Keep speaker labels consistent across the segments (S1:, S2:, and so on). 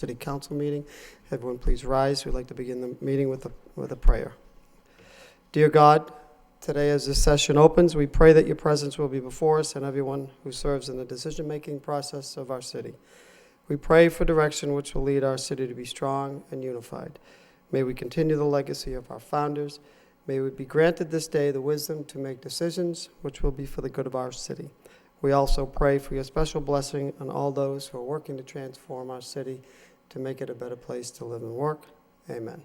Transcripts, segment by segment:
S1: City Council meeting. Everyone please rise. We'd like to begin the meeting with a prayer. Dear God, today as this session opens, we pray that your presence will be before us and everyone who serves in the decision-making process of our city. We pray for direction which will lead our city to be strong and unified. May we continue the legacy of our founders. May we be granted this day the wisdom to make decisions which will be for the good of our city. We also pray for your special blessing on all those who are working to transform our city to make it a better place to live and work. Amen.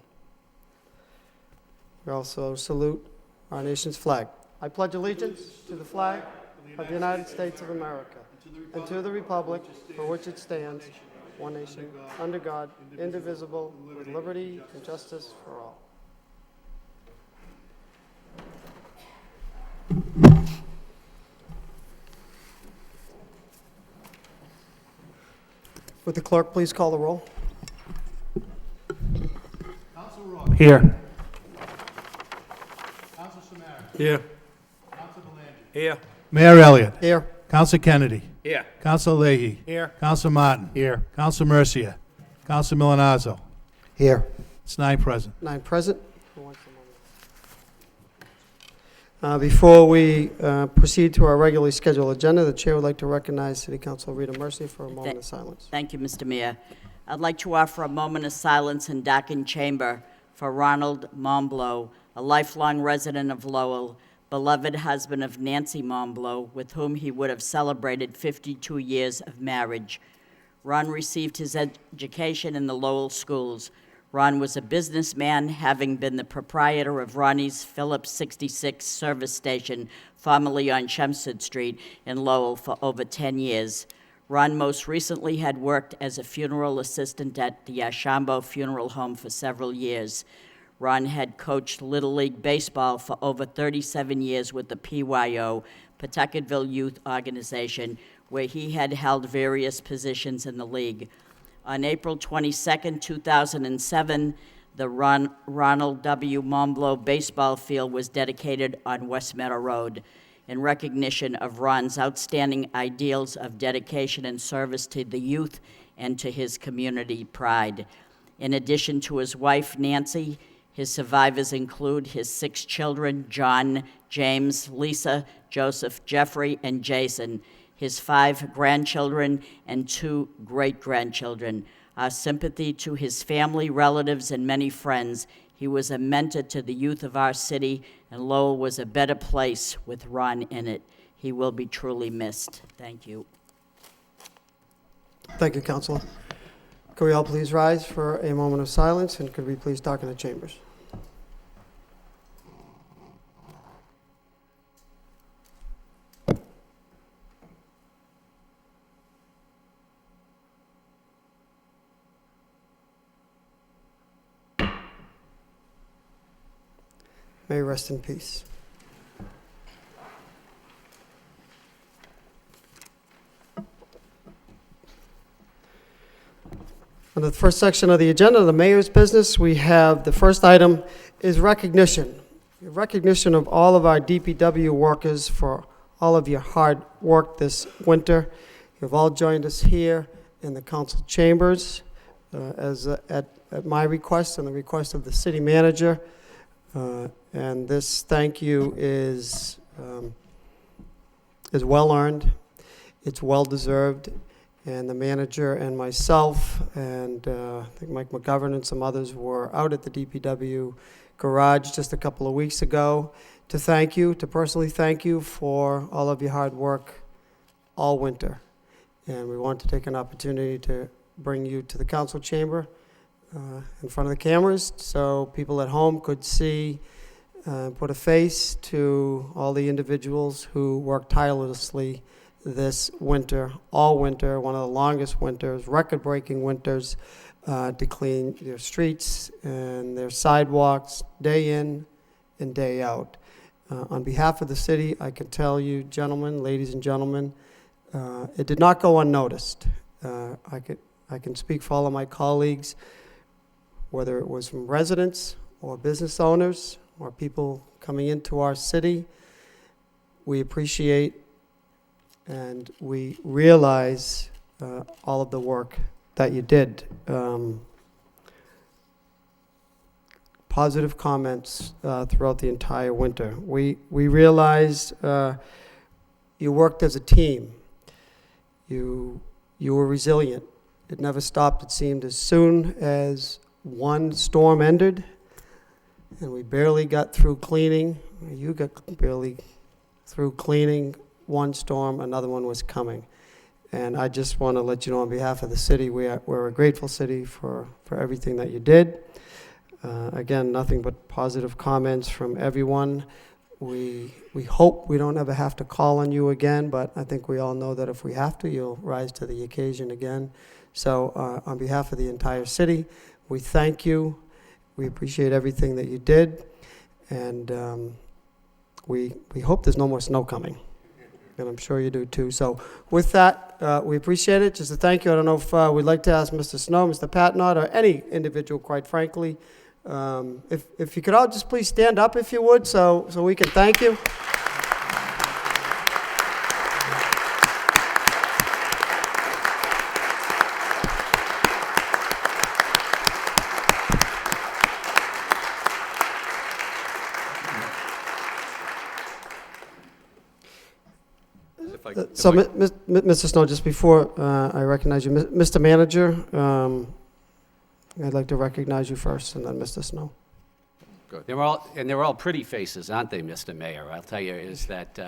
S1: We also salute our nation's flag. I pledge allegiance to the flag of the United States of America and to the republic for which it stands, one nation, under God, indivisible, with liberty and justice for all. Would the clerk please call the roll?
S2: Council Rook. Here. Council Samara.
S3: Here.
S2: Council Belangi.
S3: Here.
S2: Mayor Elliott.
S1: Here.
S2: Council Kennedy.
S3: Here.
S2: Council Leahy.
S3: Here.
S2: Council Martin.
S3: Here.
S2: Council Mercia. Council Milanazzo.
S1: Here.
S2: It's 9 present.
S1: 9 present. Before we proceed to our regularly scheduled agenda, the chair would like to recognize City Council Rita Mercy for a moment of silence.
S4: Thank you, Mr. Mayor. I'd like to offer a moment of silence in darkened chamber for Ronald Momblow, a lifelong resident of Lowell, beloved husband of Nancy Momblow, with whom he would have celebrated 52 years of marriage. Ron received his education in the Lowell schools. Ron was a businessman, having been the proprietor of Ronnie's Phillips 66 service station, formerly on Chelmsford Street in Lowell, for over 10 years. Ron most recently had worked as a funeral assistant at the Ashambo Funeral Home for several years. Ron had coached Little League Baseball for over 37 years with the PYO, Pawtucketville Youth Organization, where he had held various positions in the league. On April 22, 2007, the Ronald W. Momblow baseball field was dedicated on West Meadow Road in recognition of Ron's outstanding ideals of dedication and service to the youth and to his community pride. In addition to his wife, Nancy, his survivors include his 6 children, John, James, Lisa, Joseph, Jeffrey, and Jason, his 5 grandchildren, and 2 great-grandchildren. Our sympathy to his family, relatives, and many friends. He was a mentor to the youth of our city, and Lowell was a better place with Ron in it. He will be truly missed. Thank you.
S1: Thank you, Councilor. Could we all please rise for a moment of silence, and could we please talk in the chambers? May he rest in peace. Under the first section of the agenda, the mayor's business, we have the first item is recognition. Recognition of all of our DPW workers for all of your hard work this winter. You've all joined us here in the council chambers at my request and the request of the city manager. And this thank you is well earned, it's well deserved, and the manager and myself and I think Mike McGovern and some others were out at the DPW garage just a couple of weeks ago to personally thank you for all of your hard work all winter. And we want to take an opportunity to bring you to the council chamber in front of the cameras so people at home could see, put a face to all the individuals who worked tirelessly this winter, all winter, one of the longest winters, record-breaking winters, to clean their streets and their sidewalks day in and day out. On behalf of the city, I can tell you, gentlemen, ladies and gentlemen, it did not go unnoticed. I can speak for all of my colleagues, whether it was from residents or business owners or people coming into our city. We appreciate and we realize all of the work that you did. Positive comments throughout the entire winter. We realized you worked as a team. You were resilient. It never stopped, it seemed, as soon as one storm ended, and we barely got through cleaning. You got barely through cleaning one storm, another one was coming. And I just want to let you know on behalf of the city, we're a grateful city for everything that you did. Again, nothing but positive comments from everyone. We hope we don't ever have to call on you again, but I think we all know that if we have to, you'll rise to the occasion again. So on behalf of the entire city, we thank you. We appreciate everything that you did. And we hope there's no more snow coming. And I'm sure you do too. So with that, we appreciate it. Just a thank you. I don't know if we'd like to ask Mr. Snow, Mr. Patnott, or any individual, quite frankly. If you could all just please stand up, if you would, so we can thank you. So, Mr. Snow, just before I recognize you, Mr. Manager, I'd like to recognize you first, and then Mr. Snow.
S3: Good. They're all pretty faces, aren't they, Mr. Mayor? I'll tell you, is that,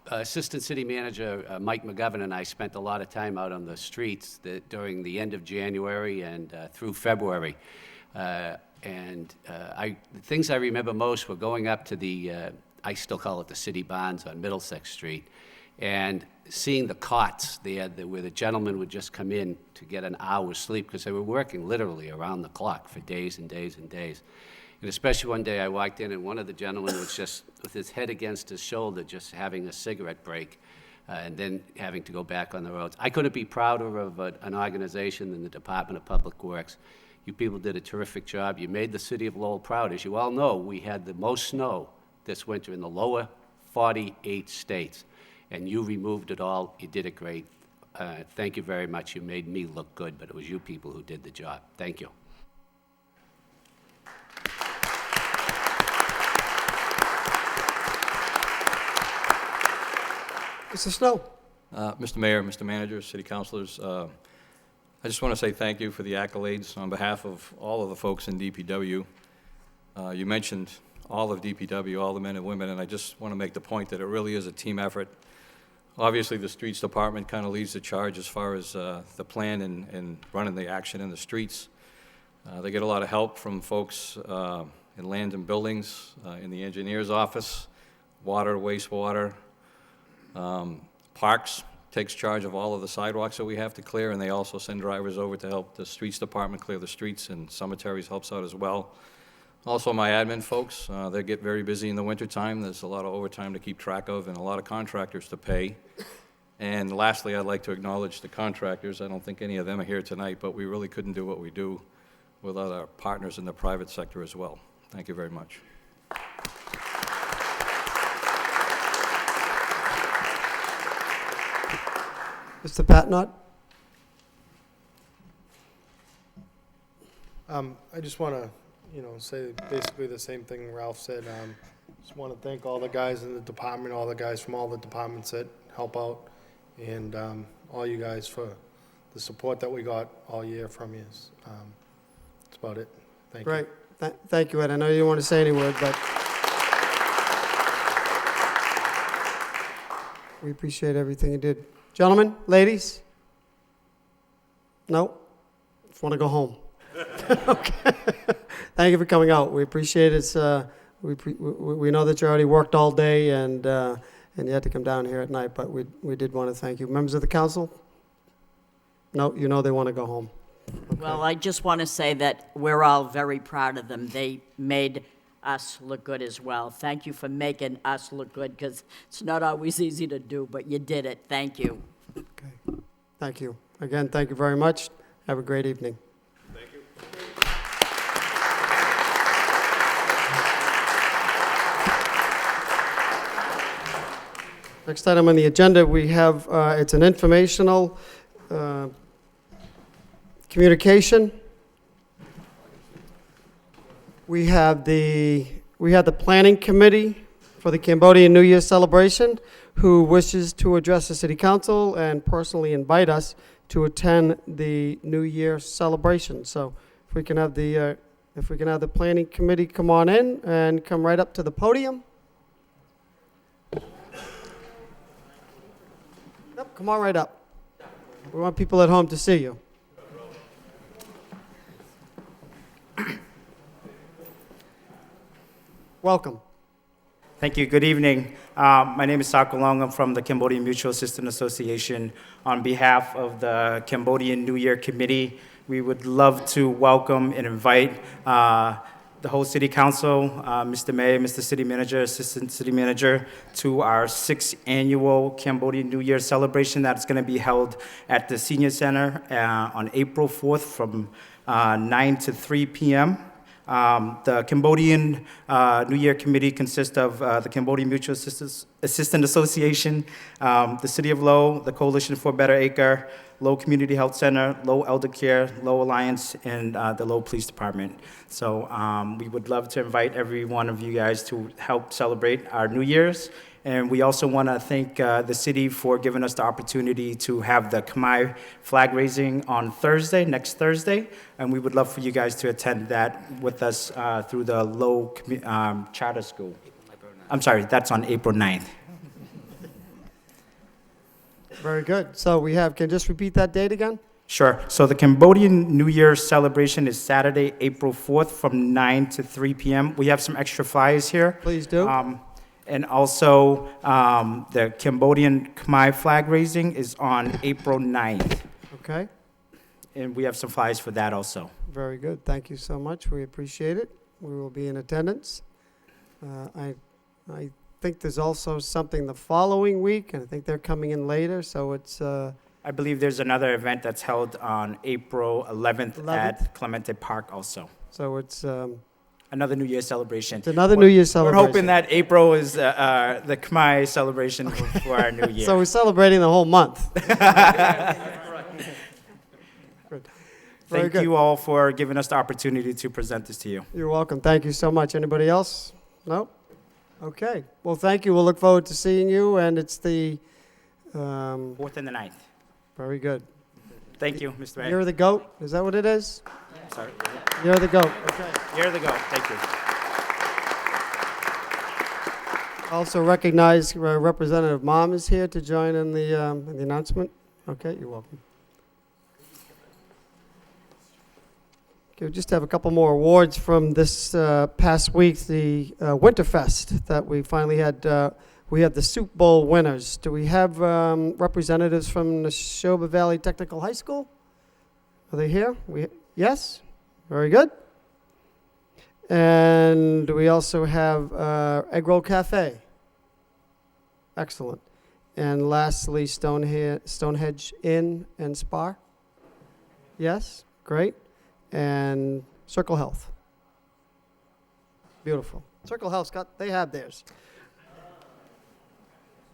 S3: Assistant City Manager Mike McGovern and I spent a lot of time out on the streets during the end of January and through February. The things I remember most were going up to the, I still call it the City Barns on Middlesex Street, and seeing the cots there where the gentlemen would just come in to get an hour's sleep because they were working literally around the clock for days and days and days. And especially one day I walked in and one of the gentlemen was just with his head against his shoulder, just having a cigarette break and then having to go back on the roads. I couldn't be prouder of an organization than the Department of Public Works. You people did a terrific job. You made the city of Lowell proud. As you all know, we had the most snow this winter in the lower 48 states. And you removed it all. You did it great. Thank you very much. You made me look good, but it was you people who did the job. Thank you.
S1: Mr. Snow.
S5: Mr. Mayor, Mr. Manager, City Councilors, I just want to say thank you for the accolades on behalf of all of the folks in DPW. You mentioned all of DPW, all the men and women, and I just want to make the point that it really is a team effort. Obviously, the Streets Department kind of leads the charge as far as the plan and running the action in the streets. They get a lot of help from folks in land and buildings, in the engineer's office, water, wastewater. Parks takes charge of all of the sidewalks that we have to clear, and they also send drivers over to help the Streets Department clear the streets, and cemeteries helps out as well. Also, my admin folks, they get very busy in the wintertime. There's a lot of overtime to keep track of and a lot of contractors to pay. And lastly, I'd like to acknowledge the contractors. I don't think any of them are here tonight, but we really couldn't do what we do without our partners in the private sector as well. Thank you very much.
S1: Mr. Patnott?
S6: I just want to, say basically the same thing Ralph said. Just want to thank all the guys in the department, all the guys from all the departments that help out, and all you guys for the support that we got all year from you. That's about it. Thank you.
S1: Great. Thank you, Ed. I know you don't want to say any word, but we appreciate everything you did. Gentlemen, ladies? No? Just want to go home. Okay. Thank you for coming out. We appreciate it. We know that you already worked all day and you had to come down here at night, but we did want to thank you. Members of the council? No, they want to go home. Okay.
S4: Well, I just want to say that we're all very proud of them. They made us look good as well. Thank you for making us look good, because it's not always easy to do, but you did it. Thank you.
S1: Okay. Thank you. Again, thank you very much. Have a great evening.
S6: Thank you.
S1: Next item on the agenda, we have, it's an informational Communication. We had the planning committee for the Cambodian New Year celebration, who wishes to address the city council and personally invite us to attend the New Year celebration. So if we can have the planning committee come on in and come right up to the podium. Yep, come on right up. We want people at home to see you. Welcome.
S7: Thank you. Good evening. My name is Sakulong. I'm from the Cambodian Mutual Assistance Association. On behalf of the Cambodian New Year Committee, we would love to welcome and invite the whole City Council, Mr. Mayor, Mr. City Manager, Assistant City Manager, to our 6th annual Cambodian New Year celebration that's going to be held at the Senior Center on April 4th from 9 to 3 p.m. The Cambodian New Year Committee consists of the Cambodian Mutual Assistance Association, the City of Lowell, the Coalition for Better Acre, Lowell Community Health Center, Lowell Elder Care, Lowell Alliance, and the Lowell Police Department. So we would love to invite every one of you guys to help celebrate our New Year's. And we also want to thank the city for giving us the opportunity to have the Khmer flag raising on Thursday, next Thursday. And we would love for you guys to attend that with us through the Lowell Charter School. I'm sorry, that's on April 9th.
S1: Very good. So we have, can you just repeat that date again?
S7: Sure. So the Cambodian New Year celebration is Saturday, April 4th from 9 to 3 p.m. We have some extra flyers here.
S1: Please do.
S7: And also, the Cambodian Khmer flag raising is on April 9th.
S1: Okay.
S7: And we have some flyers for that also.
S1: Very good. Thank you so much. We appreciate it. We will be in attendance. I think there's also something the following week, and I think they're coming in later, so it's...
S7: I believe there's another event that's held on April 11th at Clemente Park also.
S1: So it's...
S7: Another New Year's celebration.
S1: It's another New Year's celebration.
S7: We're hoping that April is the Khmer celebration for our New Year.
S1: So we're celebrating the whole month. Good. Very
S7: Thank
S1: good.
S7: you all for giving us the opportunity to present this to you.
S1: You're welcome. Thank you so much. Anybody else? No? Okay. Well, thank you. We'll look forward to seeing you, and it's the...
S7: 4th and the 9th.
S1: Very good.
S7: Thank you, Mr. Mayor.
S1: You're the GOAT? Is that what it is?
S7: Sorry.
S1: You're the GOAT. Okay.
S7: You're the goat. Thank you.
S1: Also recognize Representative Mom is here to join in the announcement. Okay, you're welcome. Okay, we just have a couple more awards from this past week, the Winterfest that we finally had. We had the Soup Bowl winners. Do we have representatives from the Neshoba Valley Technical High School? Are they here? Yes? Very good. And we also have Egg Roll Cafe. Excellent. And lastly, Stonehenge Inn and Spa. Yes? Great. And Circle Health. Beautiful. Circle Health's they have theirs.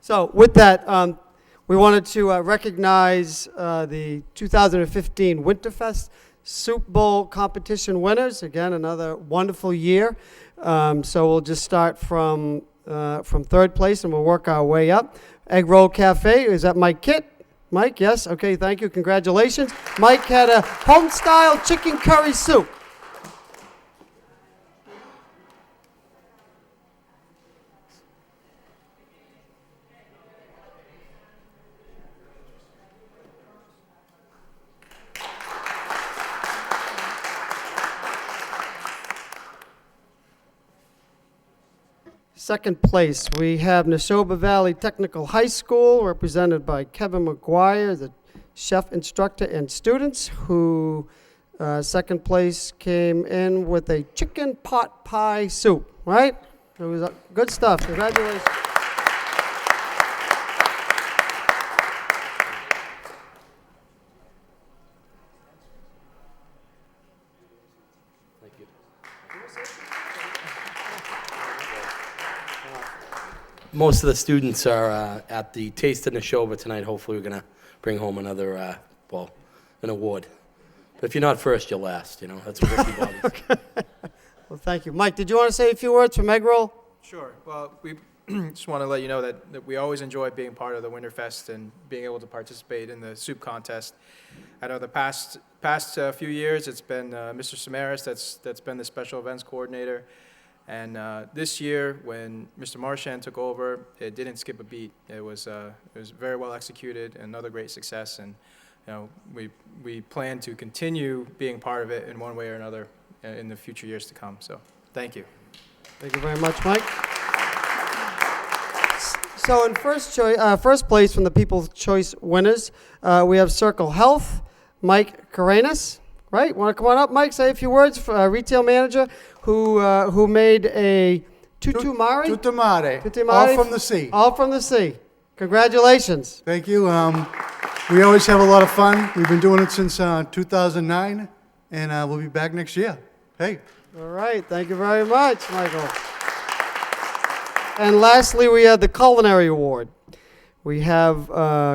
S1: So with that, we wanted to recognize the 2015 Winterfest Soup Bowl competition winners. Again, another wonderful year. So we'll just start from third place and we'll work our way up. Egg Roll Cafe, is that Mike Kitt? Mike, yes? Okay, thank you. Congratulations. Mike had a home-style chicken curry soup. Second place, we have Neshoba Valley Technical High School, represented by Kevin McGuire, the chef instructor and students, who second place came in with a chicken pot pie soup, right? It was good stuff. Congratulations.
S8: Most of the students are at the Taste of Neshoba tonight. Hopefully, we're going to bring home another, an award. But if you're not first, you're last, you know? That's what Ricky Bobby said.
S1: Well, thank you. Mike, did you want to say a few words from egg roll?
S9: Sure. Well, we just want to let you know that we always enjoy being part of the Winterfest and being able to participate in the soup contest. I know the past few years, it's been Mr. Samaras that's been the special events coordinator. And this year, when Mr. Marchand took over, it didn't skip a beat. It was very well executed, another great success. And you know, we plan to continue being part of it in one way or another in the future years to come. So, thank you.
S1: Thank you very much, Mike. So in first place from the People's Choice winners, we have Circle Health, Mike Karenas. Right? Want to come on up, Mike? Say a few words for retail manager who made a tutu mare.
S10: Tutu mare.
S1: Tutu
S10: All
S1: mare.
S10: from the sea.
S1: All from the sea. Congratulations.
S10: Thank you. We always have a lot of fun. We've been doing it since 2009, and we'll be back next year. Hey.
S1: All right. Thank you very much, Michael. And lastly, we have the Culinary Award. We have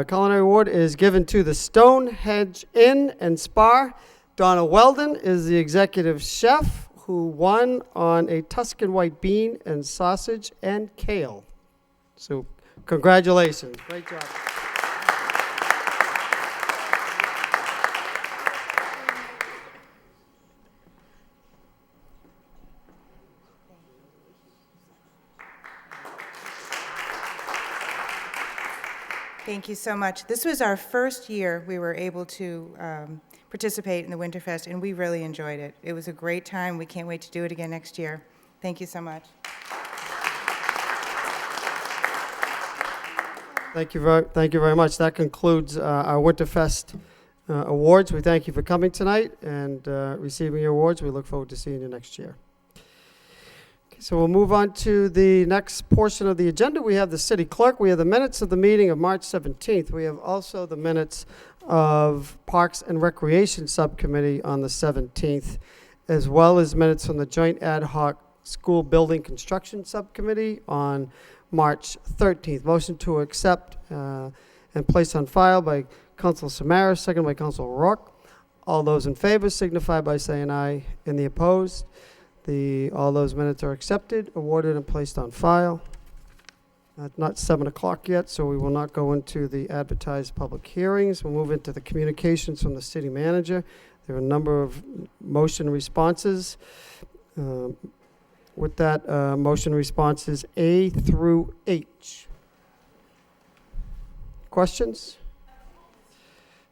S1: Culinary Award is given to the Stonehenge Inn and Spa. Donna Weldon is the executive chef who won on a Tuscan white bean and sausage and kale. So congratulations. Great job.
S11: Thank you so much. This was our first year we were able to participate in the Winterfest, and we really enjoyed it. It was a great time. We can't wait to do it again next year. Thank you so much.
S1: Thank you very much. That concludes our Winterfest awards. We thank you for coming tonight and receiving your awards. We look forward to seeing you next year. Okay, so we'll move on to the next portion of the agenda. We have the city clerk. We have the minutes of the meeting of March 17th. We have also the minutes of Parks and Recreation Subcommittee on the 17th, as well as minutes from the Joint Ad Hoc School Building Construction Subcommittee on March 13th. Motion to accept and place on file by Council Samaras, second by Council O'Rourke. All those in favor signify by saying aye. Any opposed? All those minutes are accepted, awarded, and placed on file. Not 7 o'clock yet, so we will not go into the advertised public hearings. We'll move into the communications from the city manager. There are a number of motion responses. With that, motion responses A through H. Questions?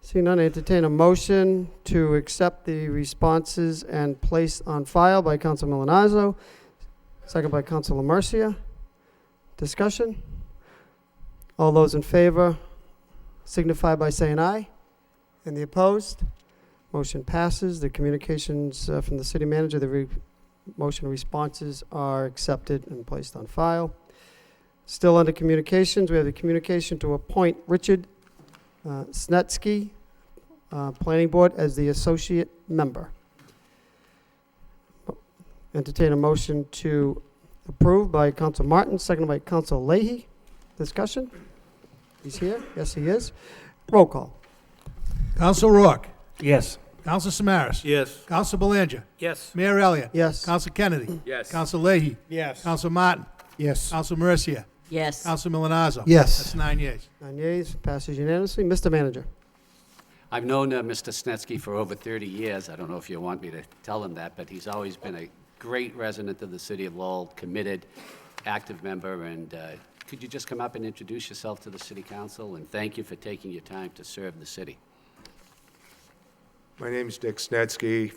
S1: Seeing none, I entertain a motion to accept the responses and place on file by Council Milanazzo, second by Council Mercia. Discussion? All those in favor signify by saying aye. Any opposed? Motion passes. The communications from the city manager, the motion responses are accepted and placed on file. Still under communications, we have the communication to appoint Richard Snetsky, Planning Board, as the associate member. Entertain a motion to approve by Council Martin, seconded by Council Leahy. Discussion? He's here? Yes, he is. Roll call.
S2: Council Rourke.
S7: Yes.
S2: Council Samaras.
S5: Yes.
S2: Council Belanger.
S9: Yes.
S2: Mayor Elliott.
S1: Yes.
S2: Council Kennedy.
S5: Yes.
S2: Council Leahy.
S10: Yes.
S2: Council Martin.
S10: Yes.
S2: Council Mercia.
S4: Yes.
S2: Council Milanazzo.
S10: Yes.
S2: That's 9 yeas.
S1: 9 yeas, passes unanimously. Mr. Manager.
S3: I've known Mr. Snetsky for over 30 years. I don't know if you want me to tell him that, but he's always been a great resident of the city of Lowell, committed, active member, and could you just come up and introduce yourself to the city council, and thank you for taking your time to serve the city.
S12: My name's Dick Snetsky.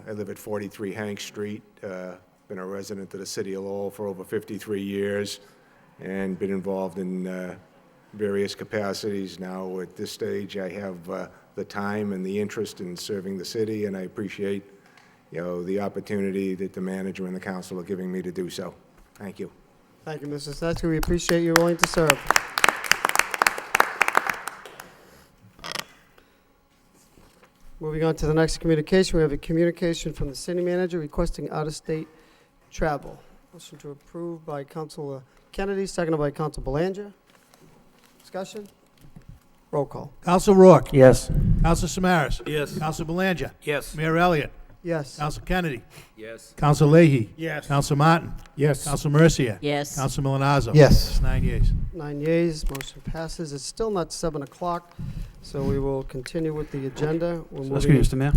S12: I live at 43 Hank Street. Been a resident of the city of Lowell for over 53 years and been involved in various capacities. Now, at this stage, I have the time and the interest in serving the city, and I appreciate, the opportunity that the manager and the council are giving me to do so. Thank you.
S1: Thank you, Mr. Snetsky. We appreciate you willing to serve. Moving on to the next communication, we have a communication from the city manager requesting out-of-state travel. Motion to approve by Councilor Kennedy, seconded by Council Belanger. Discussion? Roll call.
S2: Counsel Rourke.
S8: Yes.
S2: Counsel Samaras.
S8: Yes.
S2: Counsel Belanger.
S8: Yes.
S2: Mayor Elliott.
S1: Yes.
S2: Counsel Kennedy.
S8: Yes.
S2: Counsel Leahy.
S8: Yes.
S2: Counsel Martin.
S8: Yes.
S2: Counsel Mercia.
S4: Yes.
S2: Counsel Milonazo.
S10: Yes.
S2: It's 9 yeas.
S1: 9 yeas, motion passes. It's still not 7 o'clock, so we will continue with the agenda. We're
S13: Excuse me,
S1: moving.
S13: Mr. Mayor.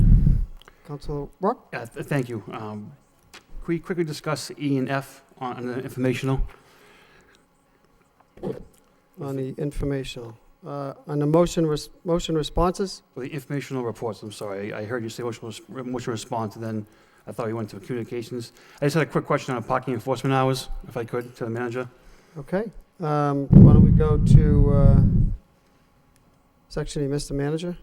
S1: Councilor Rourke?
S13: Thank you. Can we quickly discuss E and F on the informational?
S1: On the informational. On the motion responses?
S13: Or the informational reports, I'm sorry. I heard you say motion response, and then I thought you went to communications. I just had a quick question on parking enforcement hours, if I could, to the manager.
S1: Okay. Why don't we go to Section E, Mr. Manager?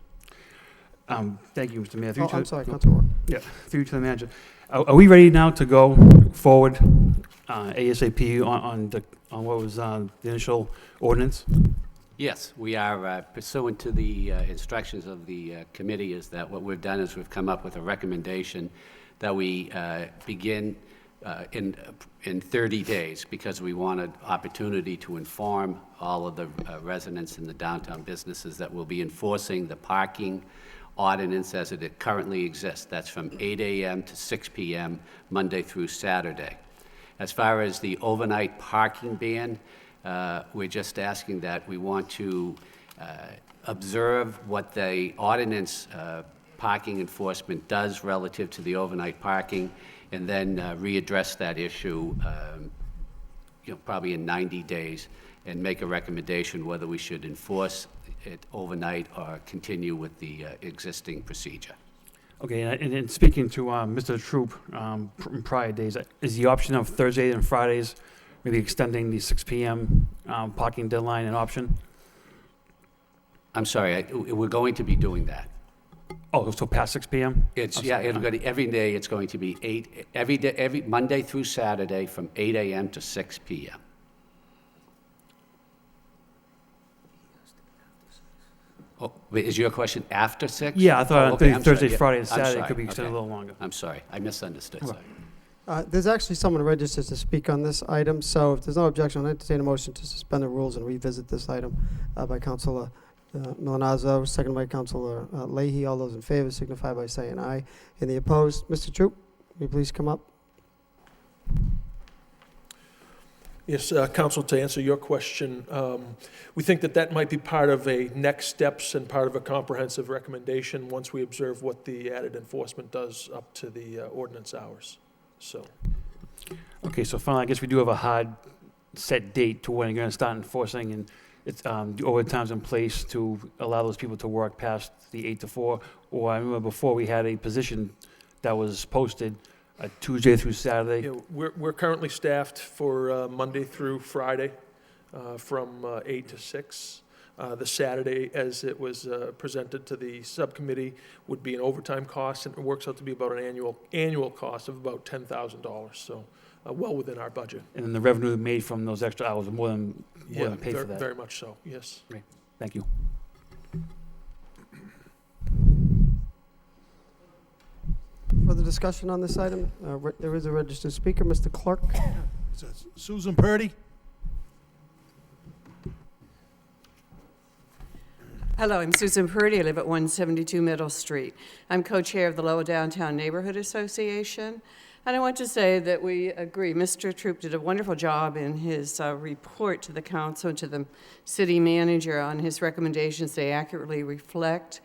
S13: Thank you, Mr. Mayor.
S1: Oh, I'm sorry, Councilor Rourke.
S13: Yeah, through to the manager. Are we ready now to go forward ASAP on what was the initial ordinance?
S3: Yes, we are pursuant to the instructions of the committee is that what we've done is we've come up with a recommendation that we begin in 30 days because we wanted opportunity to inform all of the residents in the downtown businesses that will be enforcing the parking ordinance as it currently exists. That's from 8 a.m. to 6 p.m., Monday through Saturday. As far as the overnight parking ban, we're just asking that we want to observe what the ordinance parking enforcement does relative to the overnight parking, and then readdress that issue, probably in 90 days, and make a recommendation whether we should enforce it overnight or continue with the existing procedure.
S13: Okay, and speaking to Mr. Troop in prior days, is the option of Thursday and Fridays, maybe extending the 6 p.m. Parking deadline an option?
S3: I'm sorry, we're going to be doing that.
S13: Oh, so past 6 p.m.?
S3: Every day it's going to be every Monday through Saturday from 8 a.m. to 6 p.m. Oh, wait, is your question after 6?
S13: Yeah, I thought
S3: okay, I'm sorry,
S13: Thursday,
S3: yeah.
S13: Friday, and
S3: I'm
S13: Saturday
S3: sorry,
S13: could be extended
S3: okay.
S13: a little longer.
S3: I'm sorry, I misunderstood, sorry.
S1: There's actually someone registered to speak on this item, so if there's no objection, I'll entertain a motion to suspend the rules and revisit this item by Councilor Milonazo, seconded by Councilor Leahy. All those in favor signify by saying aye. Any opposed? Mr. Troop, will you please come up?
S14: Yes, Council, to answer your question, we think that that might be part of a next steps and part of a comprehensive recommendation once we observe what the added enforcement does up to the ordinance hours. So,
S13: Okay, so finally, I guess we do have a hard set date to when you're going to start enforcing, and it's the overtime's in place to allow those people to work past the 8 to 4. Or I remember before we had a position that was posted Tuesday through Saturday.
S14: yeah, we're currently staffed for Monday through Friday from 8 to 6. The Saturday, as it was presented to the subcommittee, would be an overtime cost, and it works out to be about an annual cost of about $10,000, so well within our budget.
S13: And then the revenue made from those extra hours are more than paid for that.
S14: Very much so, yes.
S13: Thank you.
S1: Further discussion on this item? There is a registered speaker, Mr. Clerk.
S2: Susan Purdy.
S15: Hello, I'm Susan Purdy. I live at 172 Middle Street. I'm co-chair of the Lowell Downtown Neighborhood Association. And I want to say that we agree. Mr. Troop did a wonderful job in his report to the council and to the city manager on his recommendations. They accurately reflect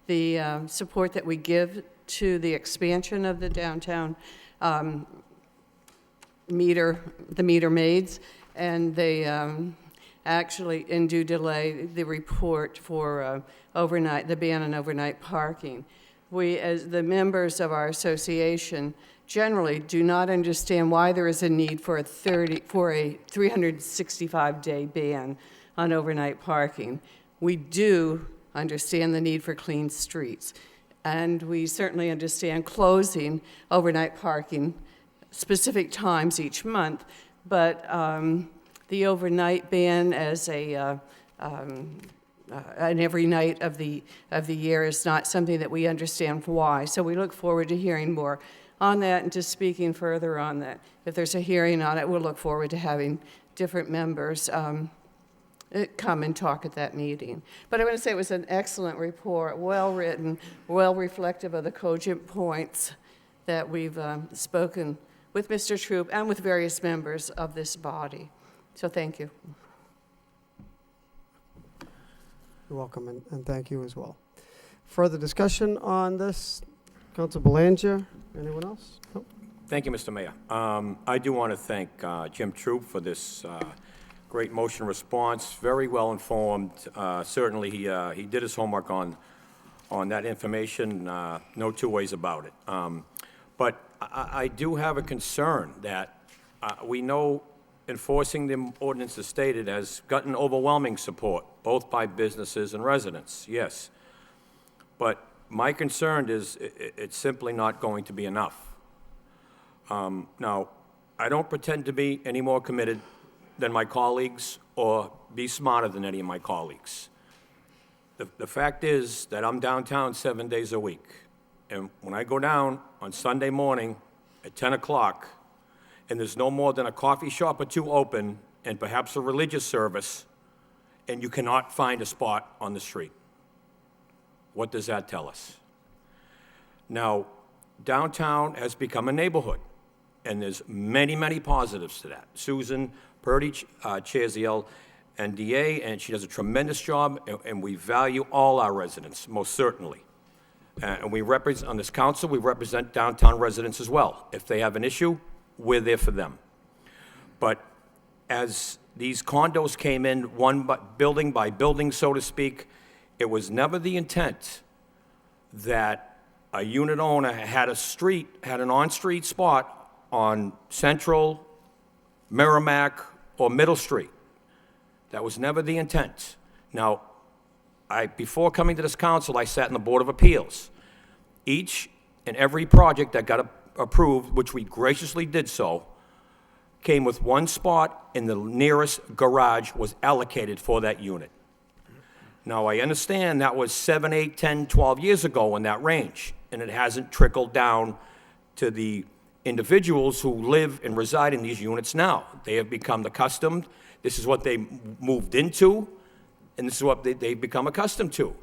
S15: the support that we give to the expansion of the downtown meter maids. And they actually, and do delay the report for the ban on overnight parking. We, as the members of our association, generally do not understand why there is a need for a 365-day ban on overnight parking. We do understand the need for clean streets, and we certainly understand closing overnight parking specific times each month, but the overnight ban as an every night of the year is not something that we understand why. So we look forward to hearing more on that and to speaking further on that. If there's a hearing on it, we'll look forward to having different members come and talk at that meeting. But I want to say it was an excellent report, well-written, well-reflective of the cogent points that we've spoken with Mr. Troop and with various members of this body. So thank you.
S1: You're welcome, and thank you as well. Further discussion on this? Council Belanger, anyone else? Nope.
S16: Thank you, Mr. Mayor. I do want to thank Jim Troop for this great motion response, very well informed. Certainly, he did his homework on that information, no two ways about it. But I do have a concern that we know enforcing the ordinance as stated has gotten overwhelming support, both by businesses and residents, yes. But my concern is it's simply not going to be enough. Now, I don't pretend to be any more committed than my colleagues or be smarter than any of my colleagues. The fact is that I'm downtown 7 days a week. And when I go down on Sunday morning at 10 o'clock, and there's no more than a coffee shop or two open, and perhaps a religious service, and you cannot find a spot on the street. What does that tell us? Now, downtown has become a neighborhood, and there's many, many positives to that. Susan Purdy chairs the LNDA, and she does a tremendous job, and we value all our residents, most certainly. And we represent, on this council, we represent downtown residents as well. If they have an issue, we're there for them. But as these condos came in, building by building, so to speak, it was never the intent that a unit owner had an on-street spot on Central, Merrimack, or Middle Street. That was never the intent. Now, before coming to this council, I sat in the Board of Appeals. Each and every project that got approved, which we graciously did so, came with one spot, and the nearest garage was allocated for that unit. Now, I understand that was 7, 8, 10, 12 years ago in that range, and it hasn't trickled down to the individuals who live and reside in these units now. They have become accustomed. This is what they moved into, and this is what they've become accustomed to.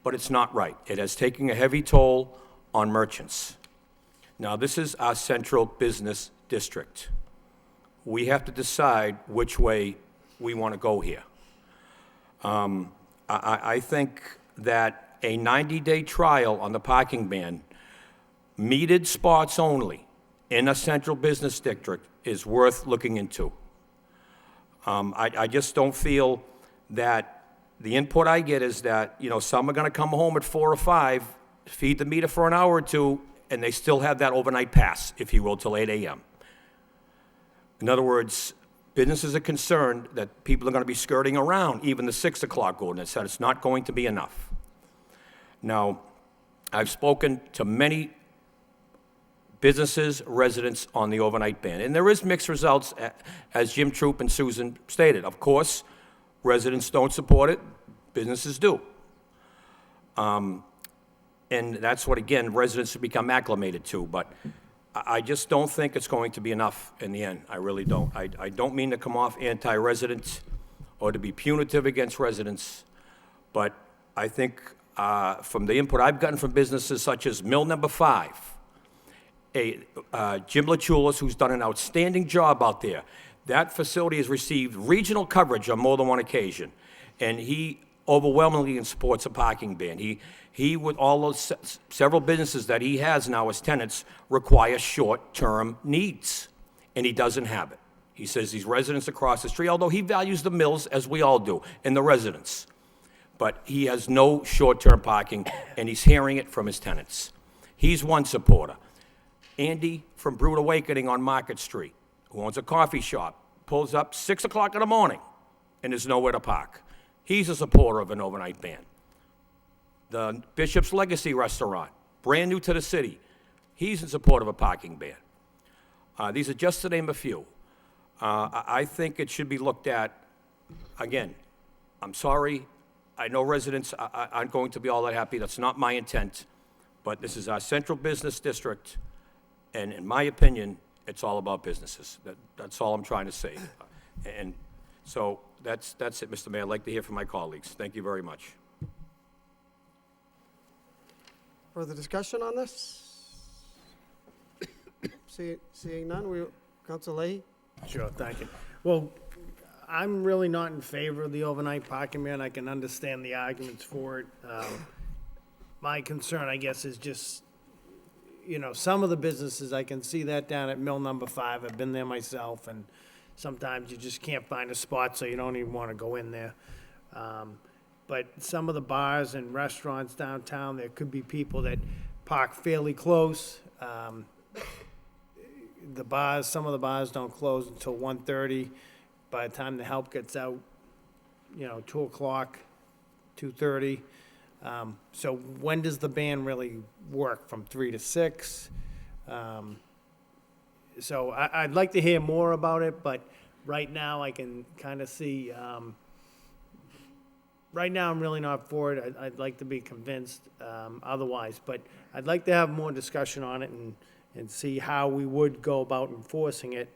S16: But it's not right. It has taken a heavy toll on merchants. Now, this is our central business district. We have to decide which way we want to go here. I think that a 90-day trial on the parking ban, metered spots only, in a central business district is worth looking into. I just don't feel that the input I get is that, some are going to come home at 4 or 5, feed the meter for an hour or two, and they still have that overnight pass, if you will, till 8 a.m. In other words, businesses are concerned that people are going to be skirting around even the 6 o'clock ordinance, that it's not going to be enough. Now, I've spoken to many businesses, residents on the overnight ban, and there is mixed results, as Jim Troop and Susan stated. Of course, residents don't support it, businesses do. And that's what, again, residents have become acclimated to, but I just don't think it's going to be enough in the end. I really don't. I don't mean to come off anti-resident or to be punitive against residents, but I think from the input I've gotten from businesses such as Mill Number 5, Jim LaChulis, who's done an outstanding job out there, that facility has received regional coverage on more than one occasion, and he overwhelmingly supports a parking ban. He with all those several businesses that he has now as tenants, require short-term needs, and he doesn't have it. He says these residents across the street, although he values the mills, as we all do, and the residents, but he has no short-term parking, and he's hearing it from his tenants. He's one supporter. Andy from Brood Awakening on Market Street, who owns a coffee shop, pulls up 6 o'clock in the morning, and there's nowhere to park. He's a supporter of an overnight ban. The Bishop's Legacy Restaurant, brand new to the city, he's in support of a parking ban. These are just to name a few. I think it should be looked at, again, I'm sorry, I know residents aren't going to be all that happy, that's not my intent, but this is our central business district, and in my opinion, it's all about businesses. That's all I'm trying to say. And so that's it, Mr. Mayor. I'd like to hear from my colleagues. Thank you very much.
S1: Further discussion on this? Seeing none, Council Leahy?
S17: Sure, thank you. Well, I'm really not in favor of the overnight parking ban. I can understand the arguments for it. My concern, I guess, is just, you know, some of the businesses, I can see that down at Mill Number 5. I've been there myself, and sometimes you just can't find a spot, so you don't even want to go in there. But some of the bars and restaurants downtown, there could be people that park fairly close. The bars, some of the bars don't close until 1:30. By the time the help gets out, you know, 2 o'clock, 2:30. So when does the ban really work? From 3 to 6? So I'd like to hear more about it, but right now I can kind of see, right now I'm really not for it. I'd like to be convinced otherwise, but I'd like to have more discussion on it and see how we would go about enforcing it.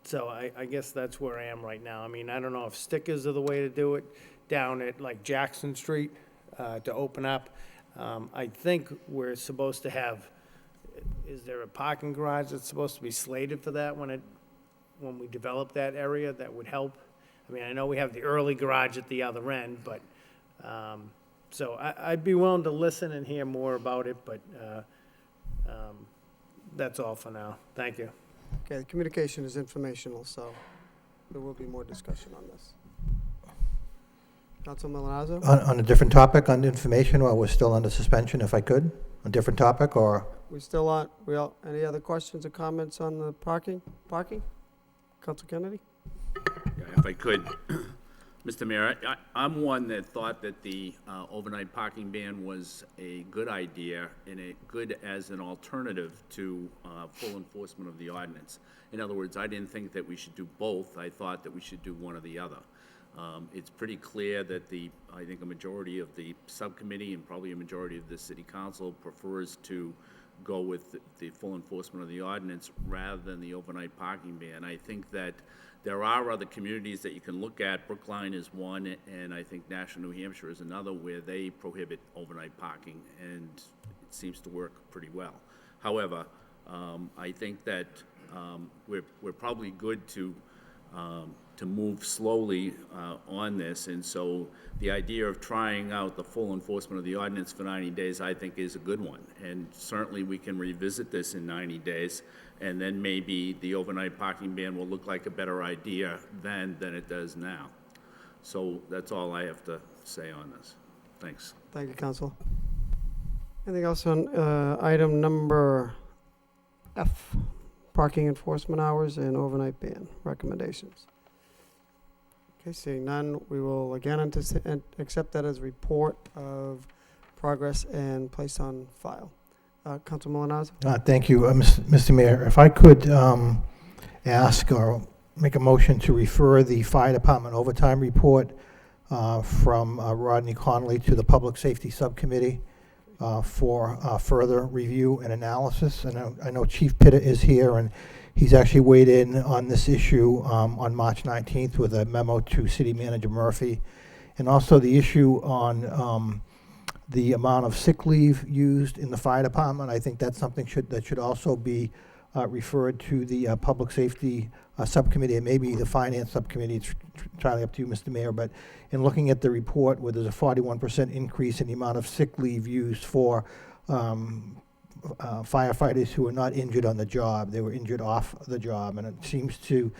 S17: So I guess that's where I am right now. I mean, I don't know if stickers are the way to do it down at like Jackson Street to open up. I think we're supposed to have, is there a parking garage that's supposed to be slated for that when we develop that area? That would help. I mean, I know we have the early garage at the other end, but, so I'd be willing to listen and hear more about it, but that's all for now. Thank you.
S1: Okay, the communication is informational, so there will be more discussion on this. Councilman Milonazzo?
S18: On a different topic, on information, while we're still under suspension, if I could, a different topic, or?
S1: We still on, any other questions or comments on the parking? Council Kennedy?
S19: Yeah, if I could, Mr. Mayor, I'm one that thought that the overnight parking ban was a good idea and good as an alternative to full enforcement of the ordinance. In other words, I didn't think that we should do both. I thought that we should do one or the other. It's pretty clear that I think a majority of the subcommittee and probably a majority of the city council prefers to go with the full enforcement of the ordinance rather than the overnight parking ban. I think that there are other communities that you can look at. Brookline is one, and I think National New Hampshire is another, where they prohibit overnight parking, and it seems to work pretty well. However, I think that we're probably good to move slowly on this, and so the idea of trying out the full enforcement of the ordinance for 90 days, I think, is a good one. And certainly we can revisit this in 90 days, and then maybe the overnight parking ban will look like a better idea then than it does now. So that's all I have to say on this. Thanks.
S1: Thank you, Council. Anything else on item number F, parking enforcement hours and overnight ban recommendations? Okay, seeing none, we will again accept that as report of progress and place on file. Council Milonazzo?
S18: Thank you, Mr. Mayor. If I could ask or make a motion to refer the fire department overtime report from Rodney Connolly to the Public Safety Subcommittee for further review and analysis. And I know Chief Pitta is here, and he's actually weighed in on this issue on March 19th with a memo to City Manager Murphy. And also the issue on the amount of sick leave used in the fire department. I think that's something that should also be referred to the Public Safety Subcommittee and maybe the Finance Subcommittee. It's entirely up to you, Mr. Mayor. But in looking at the report where there's a 41% increase in the amount of sick leave used for firefighters who were not injured on the job, they were injured off the job, and it seems to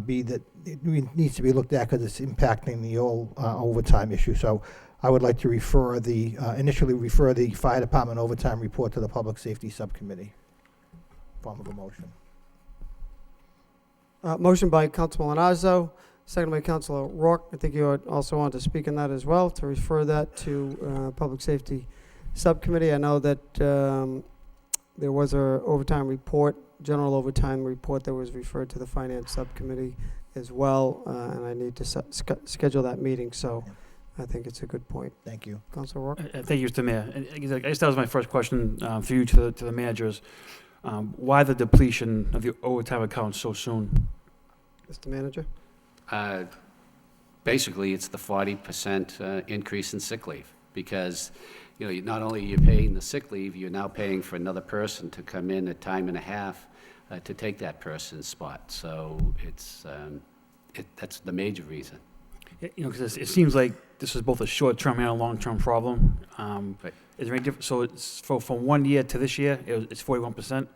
S18: be that it needs to be looked at because it's impacting the whole overtime issue. So I would like to refer initially refer the fire department overtime report to the Public Safety Subcommittee. Form of a motion.
S1: Motion by Council Milonazzo, second by Councilor Rourke. I think you also want to speak on that as well, to refer that to Public Safety Subcommittee. I know that there was a overtime report, general overtime report, that was referred to the Finance Subcommittee as well, and I need to schedule that meeting, so I think it's a good point.
S18: Thank you.
S1: Councilor Rourke?
S13: Thank you, Mr. Mayor. And I guess that was my first question for you to the managers. Why the depletion of the overtime account so soon?
S1: Mr. Manager?
S3: Basically, it's the 40% increase in sick leave, because, you know, not only are you paying the sick leave, you're now paying for another person to come in at time and a half to take that person's spot. So it's, that's the major reason.
S13: You know, because it seems like this is both a short-term and a long-term problem.
S3: Right.
S13: Is there any difference? So it's from 1 year to this year, it's 41%?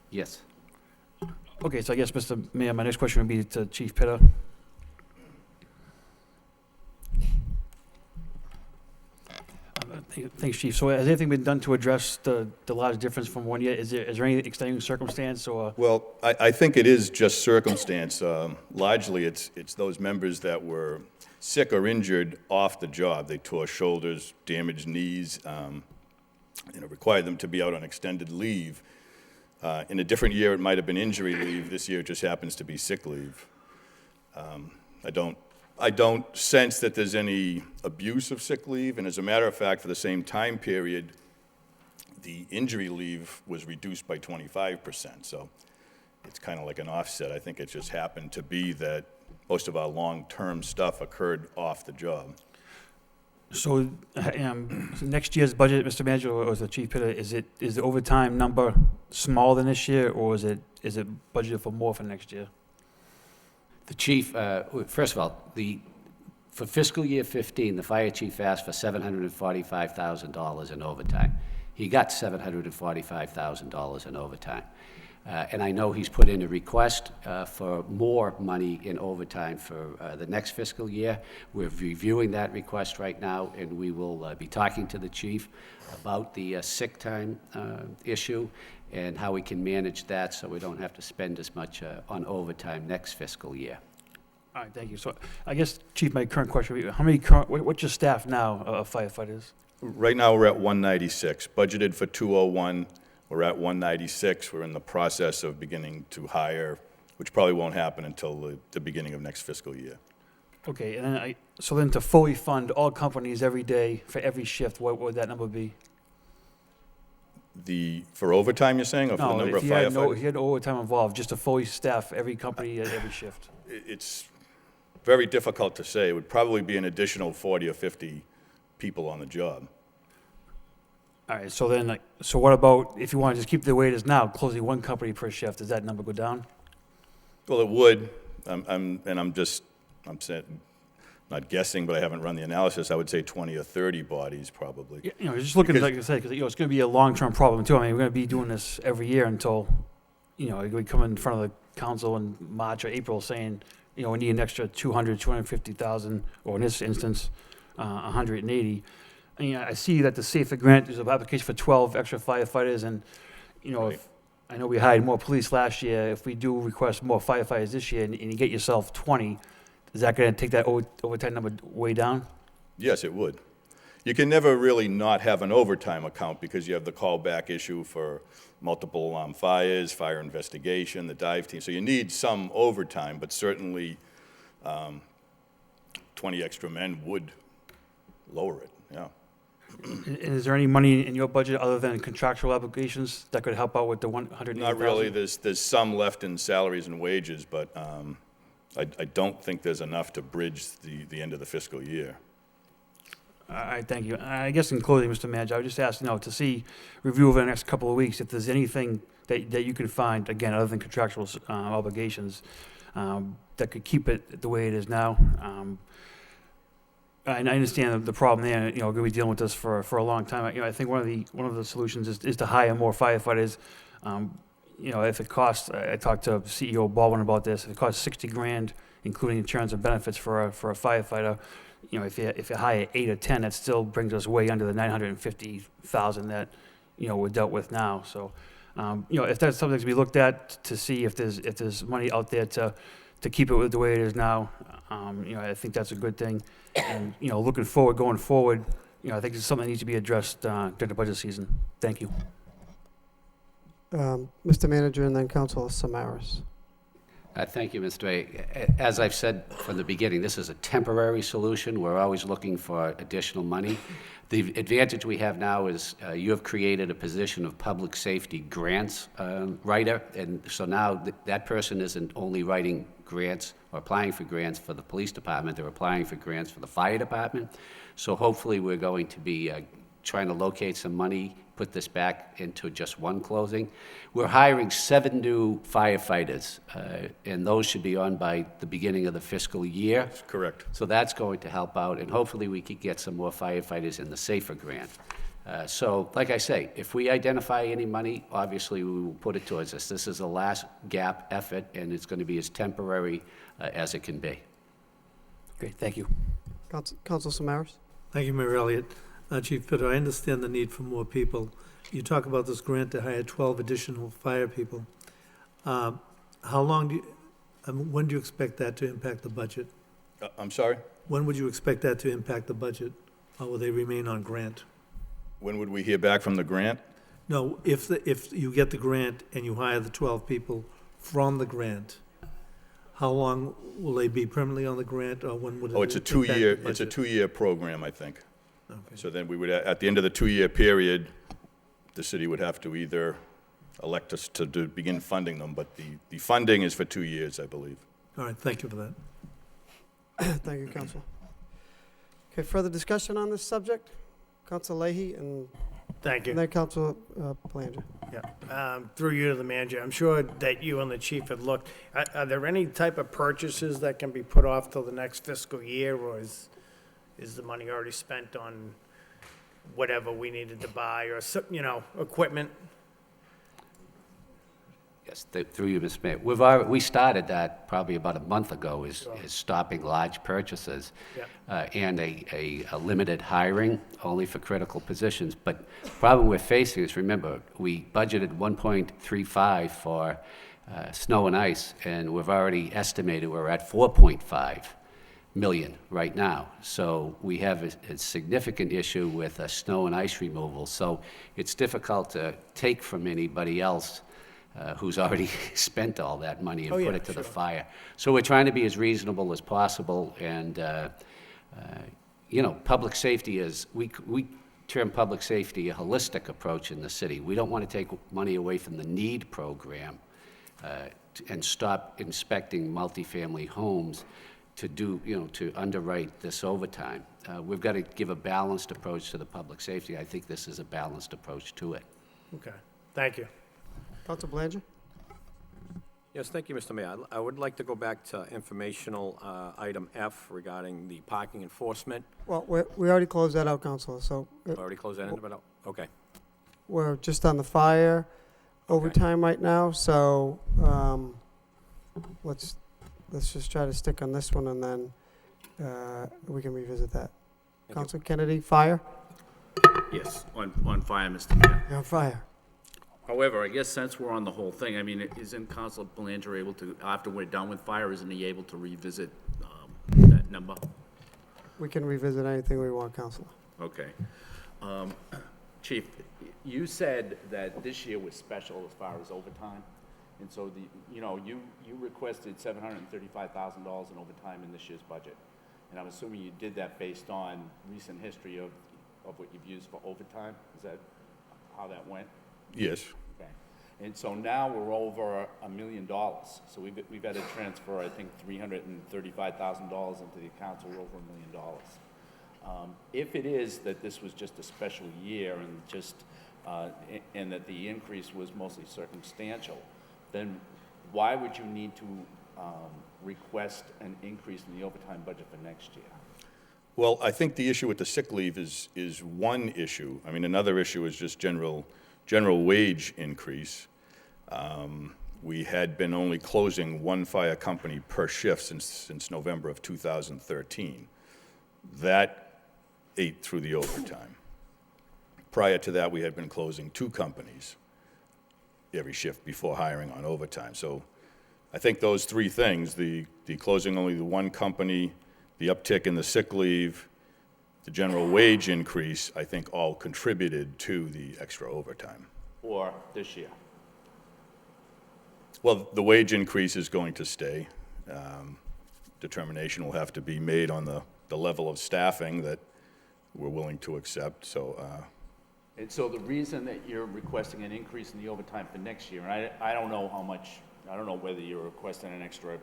S3: Yes.
S13: Okay, so I guess, Mr. Mayor, my next question would be to Chief Pitta. Thanks, Chief. So has anything been done to address the large difference from 1 year? Is there any extenuating circumstance or?
S20: Well, I think it is just circumstance. Largely, it's those members that were sick or injured off the job. They tore shoulders, damaged knees, required them to be out on extended leave. In a different year, it might have been injury leave. This year, it just happens to be sick leave. I don't sense that there's any abuse of sick leave, and as a matter of fact, for the same time period, the injury leave was reduced by 25%, so it's kind of like an offset. I think it just happened to be that most of our long-term stuff occurred off the job.
S13: So next year's budget, Mr. Manager, or the Chief Pitta, is the overtime number smaller than this year, or is it budgeted for more for next year?
S3: The chief, first of all, for fiscal year 15, the fire chief asked for $745,000 in overtime. He got $745,000 in overtime. And I know he's put in a request for more money in overtime for the next fiscal year. We're reviewing that request right now, and we will be talking to the chief about the sick time issue and how we can manage that so we don't have to spend as much on overtime next fiscal year.
S13: All right, thank you. So I guess, Chief, my current question would be, how many what's your staff now of firefighters?
S20: Right now, we're at 196, budgeted for 201. We're at 196. We're in the process of beginning to hire, which probably won't happen until the beginning of next fiscal year.
S13: Okay, and then so then to fully fund all companies every day for every shift, what would that number be?
S20: For overtime, you're saying, or for the number of firefighters?
S13: No, if you had overtime involved, just to fully staff every company at every shift.
S20: It's very difficult to say. It would probably be an additional 40 or 50 people on the job.
S13: All right, so then, so what about, if you want to just keep it the way it is now, closing one company per shift, does that number go down?
S20: Well, it would. I'm saying, not guessing, but I haven't run the analysis. I would say 20 or 30 bodies, probably.
S13: Yeah, just looking, like I said, because it's going to be a long-term problem, too. I mean, we're going to be doing this every year until, we come in front of the council in March or April saying, we need an extra 200, 250,000, or in this instance, 180. I see that the Safer Grant is an application for 12 extra firefighters, and,
S20: Right.
S13: if, I know we hired more police last year. If we do request more firefighters this year, and you get yourself 20, is that going to take that overtime number way down?
S20: Yes, it would. You can never really not have an overtime account because you have the callback issue for multiple fires, fire investigation, the dive team. So you need some overtime, but certainly 20 extra men would lower it, yeah.
S13: Is there any money in your budget other than contractual obligations that could help out with the 180,000?
S20: Not really. There's some left in salaries and wages, but I don't think there's enough to bridge the end of the fiscal year.
S13: All right, thank you. I guess in closing, Mr. Manager, I would just ask, to review over the next couple of weeks, if there's anything that you can find, again, other than contractual obligations, that could keep it the way it is now. And I understand the problem there, we're going to be dealing with this for a long time. I think one of the solutions is to hire more firefighters. If it costs, I talked to CEO Baldwin about this, if it costs $60,000, including insurance and benefits for a firefighter, if you hire 8 or 10, that still brings us way under the $950,000 that, we're dealt with now. So, if that's something to be looked at to see if there's money out there to keep it the way it is now, I think that's a good thing. And, going forward, I think it's something that needs to be addressed during the budget season. Thank you.
S1: Mr. Manager, and then Councilor Samaras.
S3: Thank you, Mr. Mayor. As I've said from the beginning, this is a temporary solution. We're always looking for additional money. The advantage we have now is you have created a position of public safety grants writer, and so now that person isn't only writing grants or applying for grants for the police department. They're applying for grants for the fire department. So hopefully, we're going to be trying to locate some money, put this back into just one closing. We're hiring 7 new firefighters, and those should be on by the beginning of the fiscal year.
S20: Correct.
S3: So that's going to help out, and hopefully we could get some more firefighters in the SAFER grant. So, like I say, if we identify any money, obviously we will put it towards this. This is a last gap effort, and it's going to be as temporary as it can be.
S13: Great, thank you.
S1: Council Samaras?
S21: Thank you, Mayor Elliott. Chief Pitter, I understand the need for more people. You talk about this grant to hire 12 additional fire people. How long do you, when do you expect that to impact the budget?
S20: I'm sorry?
S21: When would you expect that to impact the budget? Or will they remain on grant?
S20: When would we hear back from the grant?
S21: No, if you get the grant and you hire the 12 people from the grant, how long will they be permanently on the grant, or when would it?
S20: Oh, it's a two-year program, I think.
S21: Okay.
S20: So then we would, at the end of the 2-year period, the city would have to either elect us to begin funding them, but the funding is for 2 years, I believe.
S21: All right, thank you for that.
S1: Thank you, Council. Okay, further discussion on this subject? Council Leahy and
S17: Thank you.
S1: and then Council Belanger.
S17: Yeah, through you to the manager, I'm sure that you and the chief had looked. Are there any type of purchases that can be put off till the next fiscal year, or is the money already spent on whatever we needed to buy, or, equipment?
S3: Yes, through you, Mr. Mayor. We started that probably about a month ago, is stopping large purchases and a limited hiring only for critical positions. But the problem we're facing is, remember, we budgeted 1.35 for snow and ice, and we've already estimated we're at 4.5 million right now. So we have a significant issue with snow and ice removal. So it's difficult to take from anybody else who's already spent all that money and put it to the fire. So we're trying to be as reasonable as possible, and public safety is, we term public safety a holistic approach in the city. We don't want to take money away from the NEED program and stop inspecting multifamily homes to do, to underwrite this overtime. We've got to give a balanced approach to the public safety. I think this is a balanced approach to it.
S17: Okay, thank you.
S1: Council Belanger?
S16: Yes, thank you, Mr. Mayor. I would like to go back to informational item F regarding the parking enforcement.
S1: Well, we already closed that out, Councilor, so
S16: Already closed that in, but, okay.
S1: we're just on the fire overtime right now, so let's just try to stick on this one, and then we can revisit that. Council Kennedy, fire?
S19: Yes, on fire, Mr. Mayor.
S1: You're on fire.
S19: However, I guess since we're on the whole thing, I mean, isn't Council Belanger able to, after we're done with fire, isn't he able to revisit that number?
S1: We can revisit anything we want, Councilor.
S19: Okay. Chief, you said that this year was special as far as overtime, and so you requested $735,000 in overtime in this year's budget, and I'm assuming you did that based on recent history of what you've used for overtime. Is that how that went?
S20: Yes.
S19: Okay. And so now we're over $1 million. So we've had to transfer, I think, $335,000 into the account, so we're over $1 million. If it is that this was just a special year and that the increase was mostly circumstantial, then why would you need to request an increase in the overtime budget for next year?
S20: Well, I think the issue with the sick leave is one issue. I mean, another issue is just general wage increase. We had been only closing one fire company per shift since November of 2013. That ate through the overtime. Prior to that, we had been closing 2 companies every shift before hiring on overtime. So I think those 3 things, the closing only the one company, the uptick in the sick leave, the general wage increase, I think all contributed to the extra overtime.
S19: Or this year?
S20: Well, the wage increase is going to stay. Determination will have to be made on the level of staffing that we're willing to accept, so.
S19: And so the reason that you're requesting an increase in the overtime for next year, and I don't know how much, I don't know whether you're requesting an extra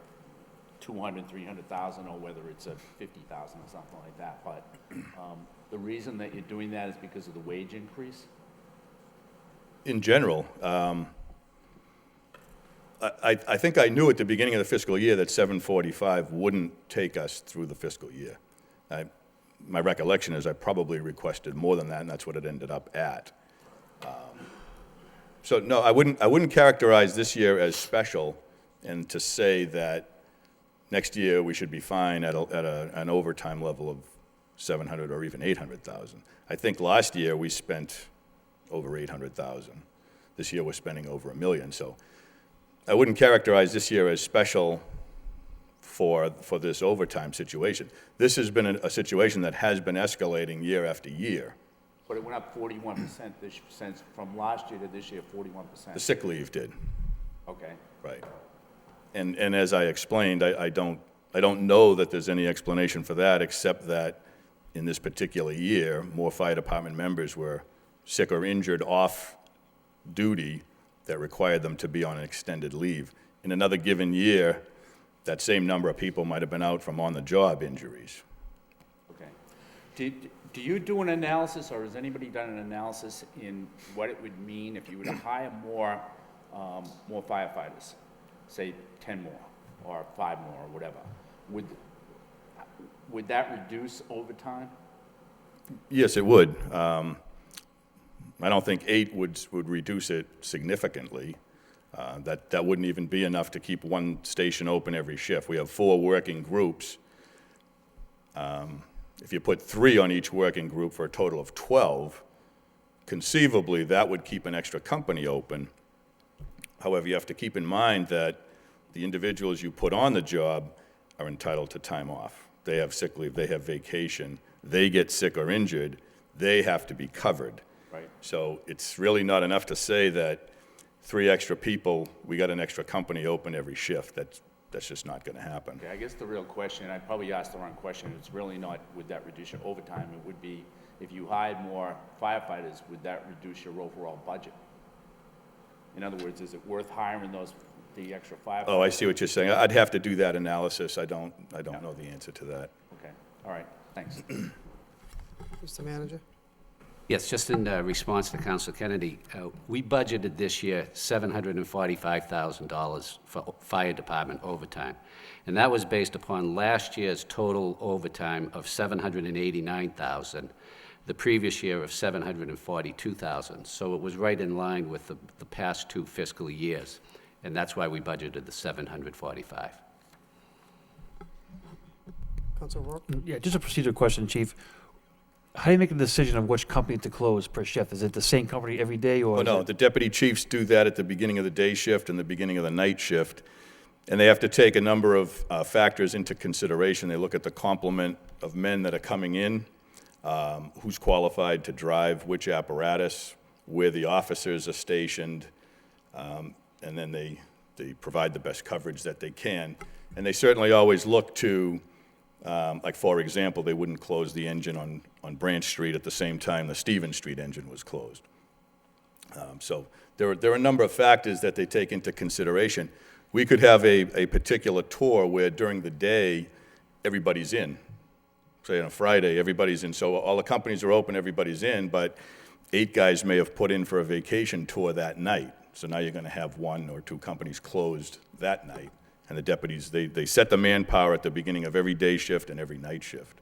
S19: 200, 300,000, or whether it's a 50,000 or something like that. But the reason that you're doing that is because of the wage increase?
S20: In general, I think I knew at the beginning of the fiscal year that 745 wouldn't take us through the fiscal year. My recollection is I probably requested more than that, and that's what it ended up at. So no, I wouldn't characterize this year as special, and to say that next year we should be fine at an overtime level of 700 or even 800,000. I think last year we spent over 800,000. This year we're spending over $1 million. So I wouldn't characterize this year as special for this overtime situation. This has been a situation that has been escalating year after year.
S19: But it went up 41% since from last year to this year, 41%.
S20: The sick leave did.
S19: Okay.
S20: Right. And as I explained, I don't know that there's any explanation for that, except that in this particular year, more fire department members were sick or injured off duty that required them to be on an extended leave. In another given year, that same number of people might have been out from on-the-job injuries.
S19: Okay. Do you do an analysis, or has anybody done an analysis in what it would mean if you were to hire more firefighters, say 10 more, or 5 more, or whatever? Would that reduce overtime?
S20: Yes, it would. I don't think 8 would reduce it significantly. That wouldn't even be enough to keep one station open every shift. We have 4 working groups. If you put 3 on each working group for a total of 12, conceivably that would keep an extra company open. However, you have to keep in mind that the individuals you put on the job are entitled to time off. They have sick leave, they have vacation, they get sick or injured, they have to be covered.
S19: Right.
S20: So it's really not enough to say that 3 extra people, we got an extra company open every shift. That's just not going to happen.
S19: Okay, I guess the real question, and I probably asked the wrong question, it's really not would that reduce your overtime, it would be if you hired more firefighters, would that reduce your overall budget? In other words, is it worth hiring the extra firefighters?
S20: Oh, I see what you're saying. I'd have to do that analysis. I don't know the answer to that.
S19: Okay, all right, thanks.
S1: Mr. Manager?
S3: Yes, just in response to Councilor Kennedy, we budgeted this year $745,000 for fire department overtime. And that was based upon last year's total overtime of $789,000, the previous year of $742,000. So it was right in line with the past 2 fiscal years. And that's why we budgeted the $745,000.
S1: Councilor Rourke?
S13: Yeah, just a procedural question, Chief. How do you make a decision of which company to close per shift? Is it the same company every day, or?
S20: Oh, no, the deputy chiefs do that at the beginning of the day shift and the beginning of the night shift. And they have to take a number of factors into consideration. They look at the complement of men that are coming in, who's qualified to drive which apparatus, where the officers are stationed, and then they provide the best coverage that they can. And they certainly always look to, like, for example, they wouldn't close the engine on Branch Street at the same time the Stevens Street engine was closed. So there are a number of factors that they take into consideration. We could have a particular tour where during the day, everybody's in. Say on a Friday, everybody's in. So all the companies are open, everybody's in, but 8 guys may have put in for a vacation tour that night. So now you're going to have 1 or 2 companies closed that night. And the deputies, they set the manpower at the beginning of every day shift and every night shift.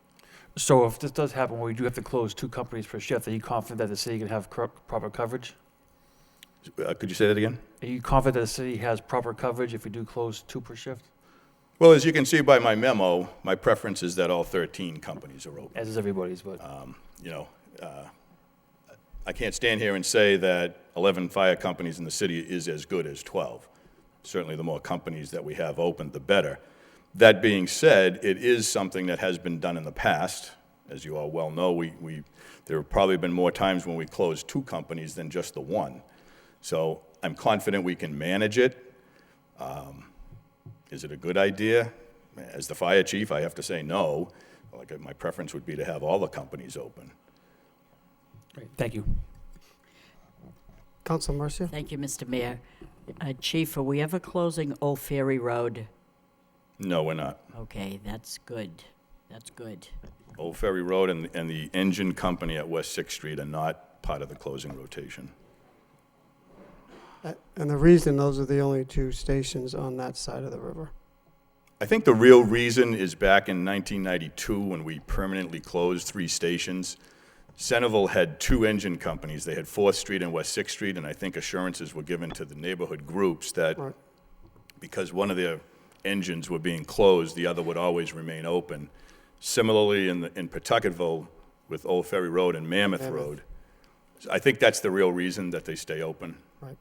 S13: So if this does happen, where we do have to close 2 companies per shift, are you confident that the city can have proper coverage?
S20: Could you say that again?
S13: Are you confident that the city has proper coverage if we do close 2 per shift?
S20: Well, as you can see by my memo, my preference is that all 13 companies are open.
S13: As is everybody's, but...
S20: I can't stand here and say that 11 fire companies in the city is as good as 12. Certainly the more companies that we have open, the better. That being said, it is something that has been done in the past. As you all well know, there have probably been more times when we closed 2 companies than just the 1. So I'm confident we can manage it. Is it a good idea? As the fire chief, I have to say no. My preference would be to have all the companies open.
S13: Great, thank you.
S1: Councilor Mercia?
S4: Thank you, Mr. Mayor. Chief, are we ever closing Old Ferry Road?
S20: No, we're not.
S4: Okay, that's good. That's good.
S20: Old Ferry Road and the engine company at West Sixth Street are not part of the closing rotation.
S1: And the reason those are the only two stations on that side of the river.
S20: I think the real reason is back in 1992 when we permanently closed 3 stations. Centerville had 2 engine companies. They had 4th Street and West 6th Street, and I think assurances were given to the neighborhood groups that
S1: Right.
S20: because one of their engines were being closed, the other would always remain open. Similarly, in Pawtucketville with Old Ferry Road and Mammoth Road, I think that's the real reason that they stay open.
S1: Right.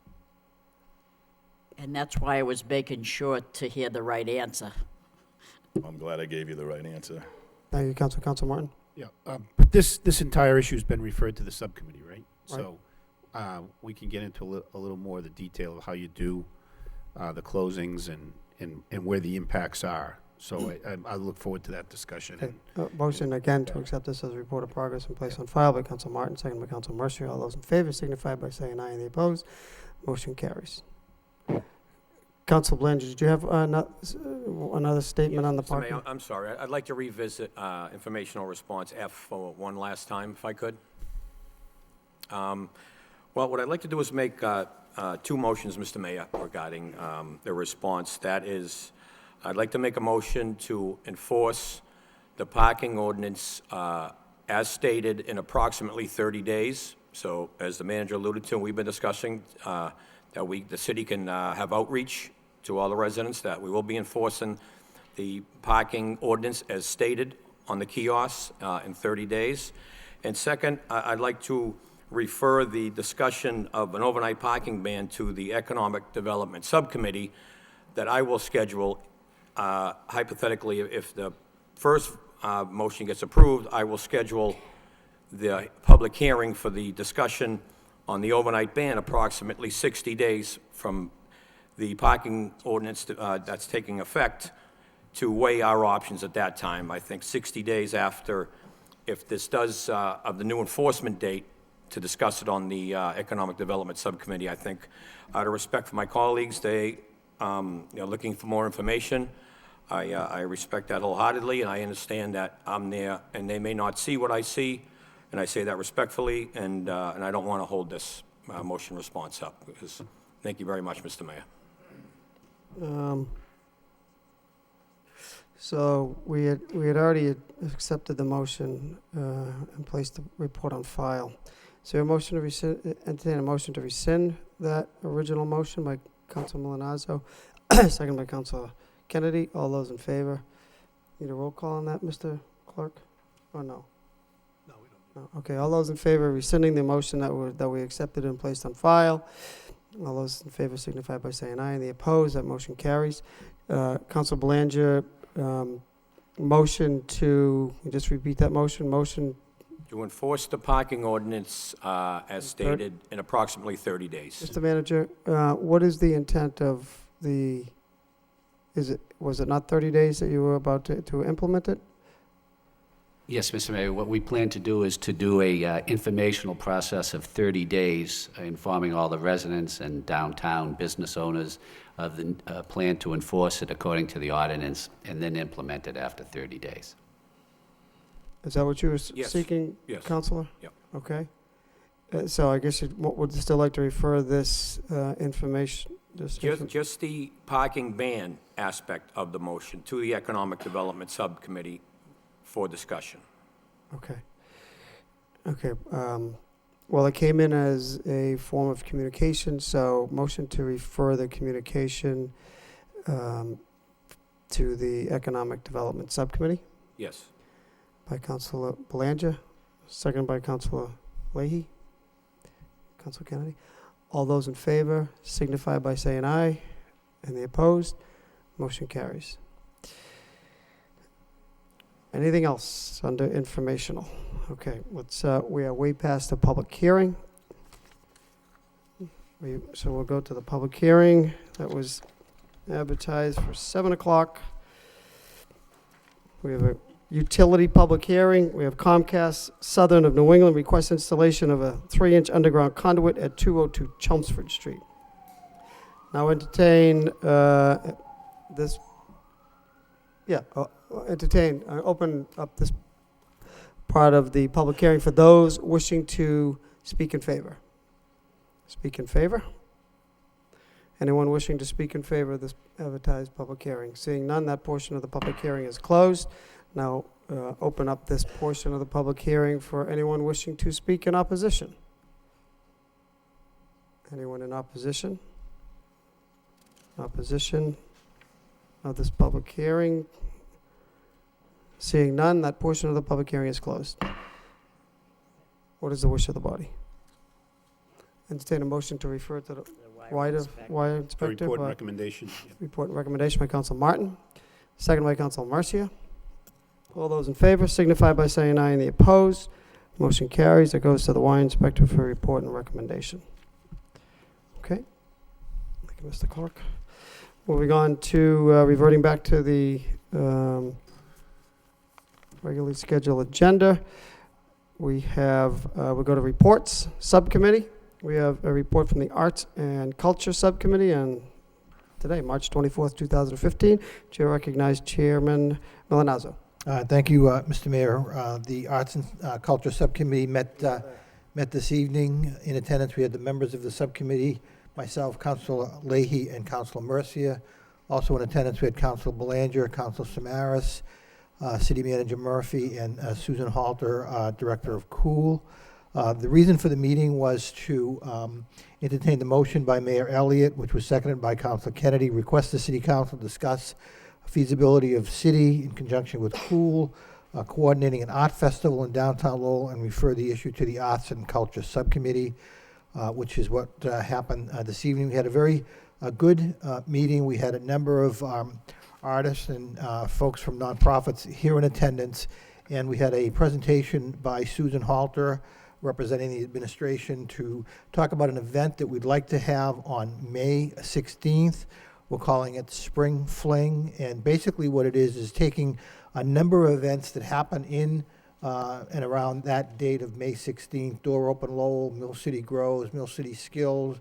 S4: And that's why I was making sure to hear the right answer.
S20: I'm glad I gave you the right answer.
S1: Thank you, Council. Council Martin?
S2: Yeah, but this entire issue's been referred to the subcommittee, right? So we can get into a little more of the detail of how you do the closings and where the impacts are. So I look forward to that discussion.
S1: Okay. Motion again to accept this as a report of progress and place on file by Council Martin, second by Council Mercer. All those in favor signify by saying aye. Any opposed? Motion carries. Council Belanger, did you have another statement on the
S16: Mr. Mayor,
S1: parking?
S16: I'm sorry. I'd like to revisit informational response F for one last time, if I could. Well, what I'd like to do is make 2 motions, Mr. Mayor, regarding the response. That is, I'd like to make a motion to enforce the parking ordinance as stated in approximately 30 days. So, as the manager alluded to, we've been discussing that the city can have outreach to all the residents, that we will be enforcing the parking ordinance as stated on the kiosks in 30 days. And second, I'd like to refer the discussion of an overnight parking ban to the Economic Development Subcommittee that I will schedule, hypothetically, if the first motion gets approved, I will schedule the public hearing for the discussion on the overnight ban approximately 60 days from the parking ordinance that's taking effect to weigh our options at that time. I think 60 days after, if this does, of the new enforcement date, to discuss it on the Economic Development Subcommittee. I think, out of respect for my colleagues, they are looking for more information. I respect that wholeheartedly, and I understand that I'm there, and they may not see what I see, and I say that respectfully, and I don't want to hold this motion response up. Because, thank you very much, Mr. Mayor.
S1: So we had already accepted the motion and placed the report on file. So a motion to rescind, entertain a motion to rescind that original motion by Council Milanazzo, second by Council Kennedy. All those in favor? Need a roll call on that, Mr. Clerk? Or no?
S2: No, we don't.
S1: No. Okay, all those in favor of rescinding the motion that we accepted and placed on file? All those in favor signify by saying aye. Any opposed? That motion carries. Council Belanger, motion to, just repeat that motion. Motion
S16: To enforce the parking ordinance as stated in approximately 30 days.
S1: Mr. Manager, what is the intent of the, was it not 30 days that you were about to implement it?
S3: Yes, Mr. Mayor, what we plan to do is to do a informational process of 30 days, informing all the residents and downtown business owners of the plan to enforce it according to the ordinance, and then implement it after 30 days.
S1: Is that what you were
S16: Yes.
S1: seeking,
S16: Yes.
S1: Counselor?
S16: Yep.
S1: Okay. So I guess you would still like to refer this information?
S16: Just the parking ban aspect of the motion to the Economic Development Subcommittee for discussion.
S1: Okay. Okay. Well, it came in as a form of communication, so motion to refer the communication to the Economic Development Subcommittee
S16: Yes.
S1: by Councilor Belanger, second by Councilor Leahy. Councilor Kennedy. All those in favor signify by saying aye. Any opposed? Motion carries. Anything else under informational? Okay, let's, we are way past the public hearing. So we'll go to the public hearing that was advertised for 7 o'clock. We have a utility public hearing. We have Comcast Southern of New England request installation of a 3-inch underground conduit at 202 Chelmsford Street. Now entertain this Yeah, open up this part of the public hearing for those wishing to speak in favor. Speak in favor? Anyone wishing to speak in favor of this advertised public hearing? Seeing none, that portion of the public hearing is closed. Now, open up this portion of the public hearing for anyone wishing to speak in opposition. Anyone in opposition? Opposition of this public hearing? Seeing none, that portion of the public hearing is closed. What is the wish of the body? Entertain a motion to refer to the wire inspector.
S2: Report and recommendation.
S1: Report and recommendation by Council Martin, second by Council Mercia. All those in favor signify by saying aye, and the opposed. Motion carries. It goes to the wire inspector for report and recommendation. Okay. Thank you, Mr. Clerk. Moving on to reverting back to the regularly scheduled agenda. We go to reports subcommittee. We have a report from the Arts and Culture Subcommittee on today, March 24th, 2015. Chair recognized Chairman Milanazzo.
S18: Thank you, Mr. Mayor. The Arts and Culture Subcommittee met this evening. In attendance, we had the members of the subcommittee, myself, Councilor Leahy, and Councilor Mercia. Also in attendance, we had Councilor Belanger, Councilor Samaras, City Manager Murphy, and Susan Halter, Director of Cool. The reason for the meeting was to entertain the motion by Mayor Elliott, which was seconded by Councilor Kennedy, request the City Council discuss feasibility of city in conjunction with Cool, coordinating an art festival in downtown Lowell, and refer the issue to the Arts and Culture Subcommittee, which is what happened this evening. We had a very good meeting. We had a number of artists and folks from nonprofits here in attendance, and we had a presentation by Susan Halter, representing the administration, to talk about an event that we'd like to have on May 16th. We're calling it Spring Fling, and basically what it is taking a number of events that happen in and around that date of May 16th, Door Open Lowell, Mill City Grows, Mill City Skills,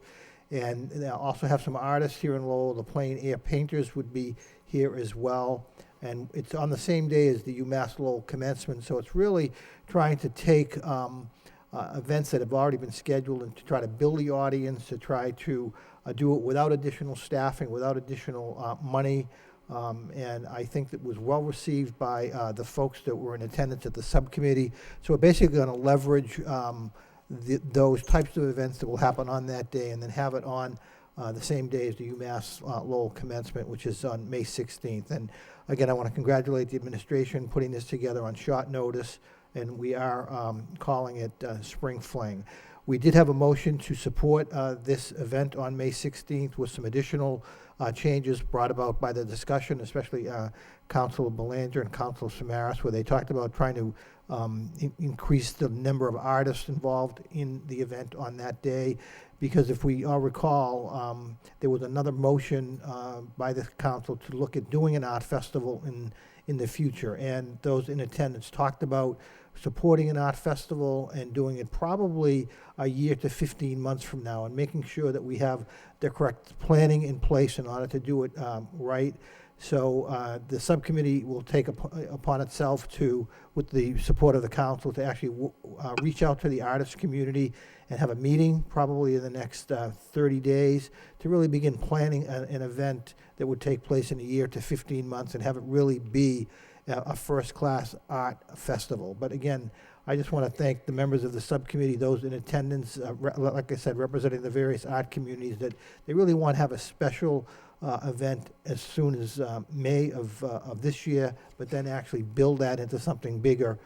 S18: and they also have some artists here in Lowell. The Plein Air Painters would be here as well, and it's on the same day as the UMass Lowell commencement, so it's really trying to take events that have already been scheduled and to try to build the audience, to try to do it without additional staffing, without additional money. And I think that was well received by the folks that were in attendance at the subcommittee. So we're basically going to leverage those types of events that will happen on that day, and then have it on the same day as the UMass Lowell commencement, which is on May 16th. And again, I want to congratulate the administration putting this together on short notice, and we are calling it Spring Fling. We did have a motion to support this event on May 16th with some additional changes brought about by the discussion, especially Councilor Belanger and Councilor Samaras, where they talked about trying to increase the number of artists involved in the event on that day. Because if we all recall, there was another motion by the council to look at doing an art festival in the future. And those in attendance talked about supporting an art festival and doing it probably a year to 15 months from now, and making sure that we have the correct planning in place in order to do it right. So the subcommittee will take upon itself to, with the support of the council, to actually reach out to the artist community and have a meeting probably in the next 30 days to really begin planning an event that would take place in a year to 15 months and have it really be a first-class art festival. But again, I just want to thank the members of the subcommittee, those in attendance, like I said, representing the various art communities, that they really want to have a special event as soon as May of this year, but then actually build that into something bigger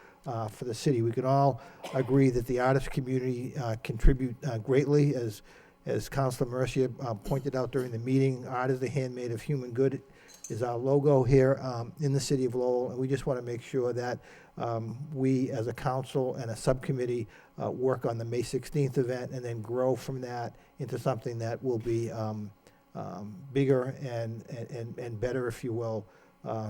S18: for the city. We can all agree that the artist community contribute greatly, as Councilor Mercia pointed out during the meeting. Art is the handmaid of human good is our logo here in the city of Lowell, and we just want to make sure that we as a council and a subcommittee work on the May 16th event, and then grow from that into something that will be bigger and better, if you will,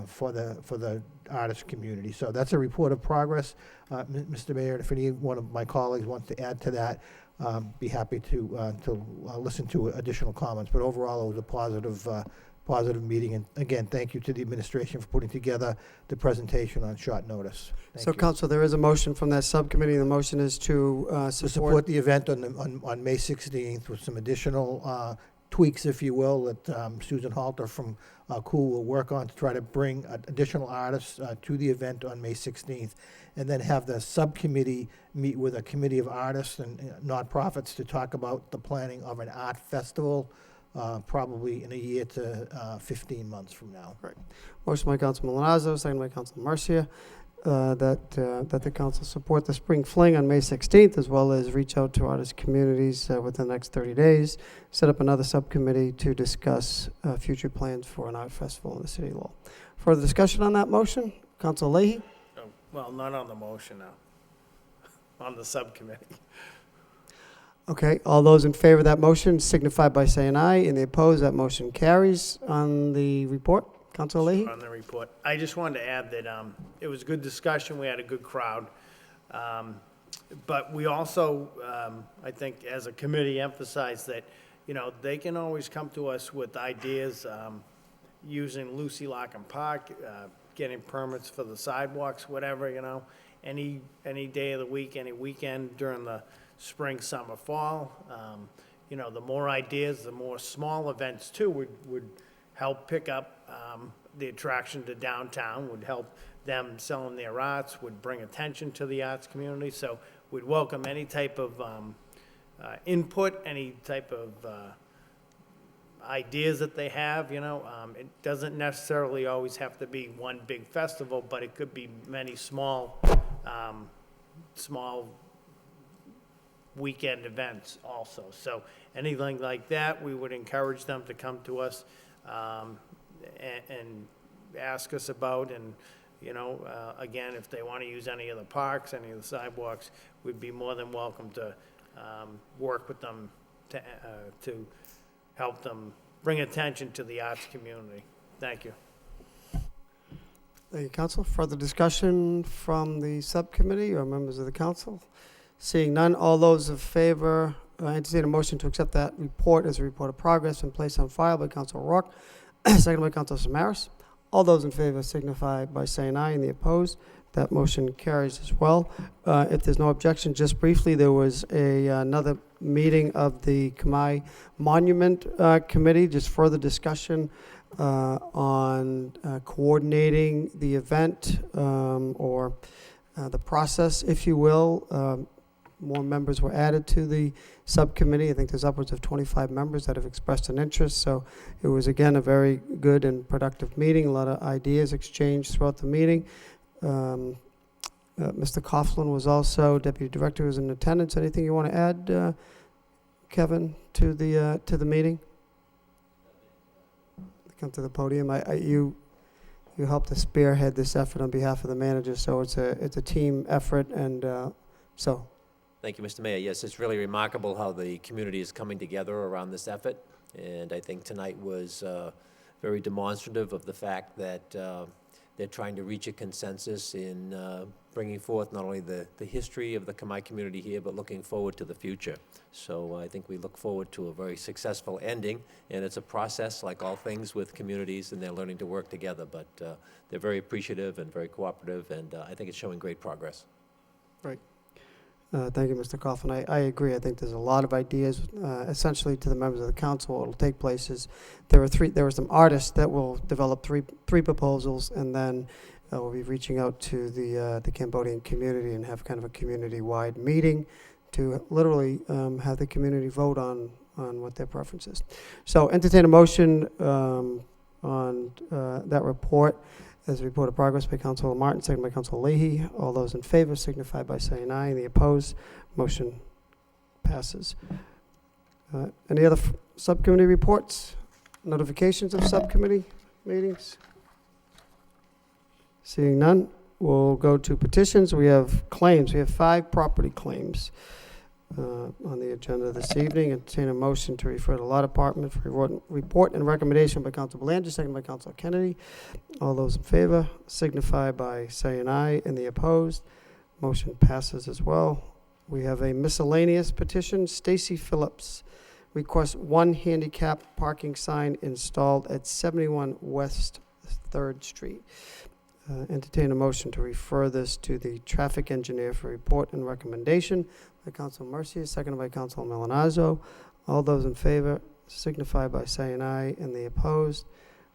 S18: for the artist community. So that's a report of progress, Mr. Mayor. If any one of my colleagues wants to add to that, be happy to listen to additional comments. But overall, it was a positive positive meeting. And again, thank you to the administration for putting together the presentation on short notice. Thank
S1: So,
S18: you.
S1: Council, there is a motion from that subcommittee. The motion is to
S18: To
S1: support.
S18: support the event on May 16th with some additional tweaks, if you will, that Susan Halter from Cool will work on to try to bring additional artists to the event on May 16th, and then have the subcommittee meet with a committee of artists and nonprofits to talk about the planning of an art festival, probably in a year to 15 months from now.
S1: Right. Motion by Councilman Milazzo, second by Councilman Marcia, that the council support the Spring Fling on May 16th, as well as reach out to artist communities within the next 30 days, set up another subcommittee to discuss future plans for an art festival in the city of Lowell. Further discussion on that motion? Council Leahy?
S17: Well, not on the motion now, on the subcommittee.
S1: Okay, all those in favor of that motion signify by saying aye. And the opposed, that motion carries. On the report, Council Leahy?
S17: On the report. I just wanted to add that it was a good discussion. We had a good crowd. But we also, I think, as a committee, emphasized that, they can always come to us with ideas using Lucy Locken Park, getting permits for the sidewalks, whatever, any day of the week, any weekend during the spring, summer, fall. The more ideas, the more small events too would help pick up the attraction to downtown, would help them selling their arts, would bring attention to the arts community. So we'd welcome any type of input, any type of ideas that they have, It doesn't necessarily always have to be one big festival, but it could be many small weekend events also. So anything like that, we would encourage them to come to us and ask us about. And, again, if they want to use any of the parks, any of the sidewalks, we'd be more than welcome to work with them to help them bring attention to the arts community. Thank you.
S1: Thank you, Council. Further discussion from the subcommittee or members of the council? Seeing none, all those in favor, entertain a motion to accept that report as a report of progress and placed on file by Council Rourke, second by Council Samaras. All those in favor signify by saying aye, and the opposed, that motion carries as well. If there's no objection, just briefly, there was another meeting of the Kamai Monument Committee, just further discussion on coordinating the event or the process, if you will. More members were added to the subcommittee. I think there's upwards of 25 members that have expressed an interest. So it was, again, a very good and productive meeting. A lot of ideas exchanged throughout the meeting. Mr. Coughlin was also, Deputy Director, was in attendance. Anything you want to add, Kevin, to the meeting? Come to the podium. You helped to spearhead this effort on behalf of the manager, so it's a team effort, and so.
S6: Thank you, Mr. Mayor. Yes, it's really remarkable how the community is coming together around this effort, and I think tonight was very demonstrative of the fact that they're trying to reach a consensus in bringing forth not only the history of the Kamai community here, but looking forward to the future. So I think we look forward to a very successful ending, and it's a process like all things with communities, and they're learning to work together, but they're very appreciative and very cooperative, and I think it's showing great progress.
S1: Right. Thank you, Mr. Coughlin. I agree. I think there's a lot of ideas. Essentially, to the members of the council, what will take place is there are some artists that will develop three proposals, and then we'll be reaching out to the Cambodian community and have kind of a community-wide meeting to literally have the community vote on what their preference is. So entertain a motion on that report as a report of progress by Councilor Martin, second by Councilor Leahy. All those in favor signify by saying aye. And the opposed, motion passes. Any other subcommittee reports? Notifications of subcommittee meetings? Seeing none, we'll go to petitions. We have claims. We have 5 property claims on the agenda this evening. Entertain a motion to refer to the Law Department for report and recommendation by Council Belanger, second by Council Kennedy. All those in favor signify by saying aye, and the opposed, motion passes as well. We have a miscellaneous petition. Stacy Phillips request one handicap parking sign installed at 71 West 3rd Street. Entertain a motion to refer this to the traffic engineer for report and recommendation by Council Mercia, seconded by Council Malinazzo. All those in favor signify by saying aye, and the opposed.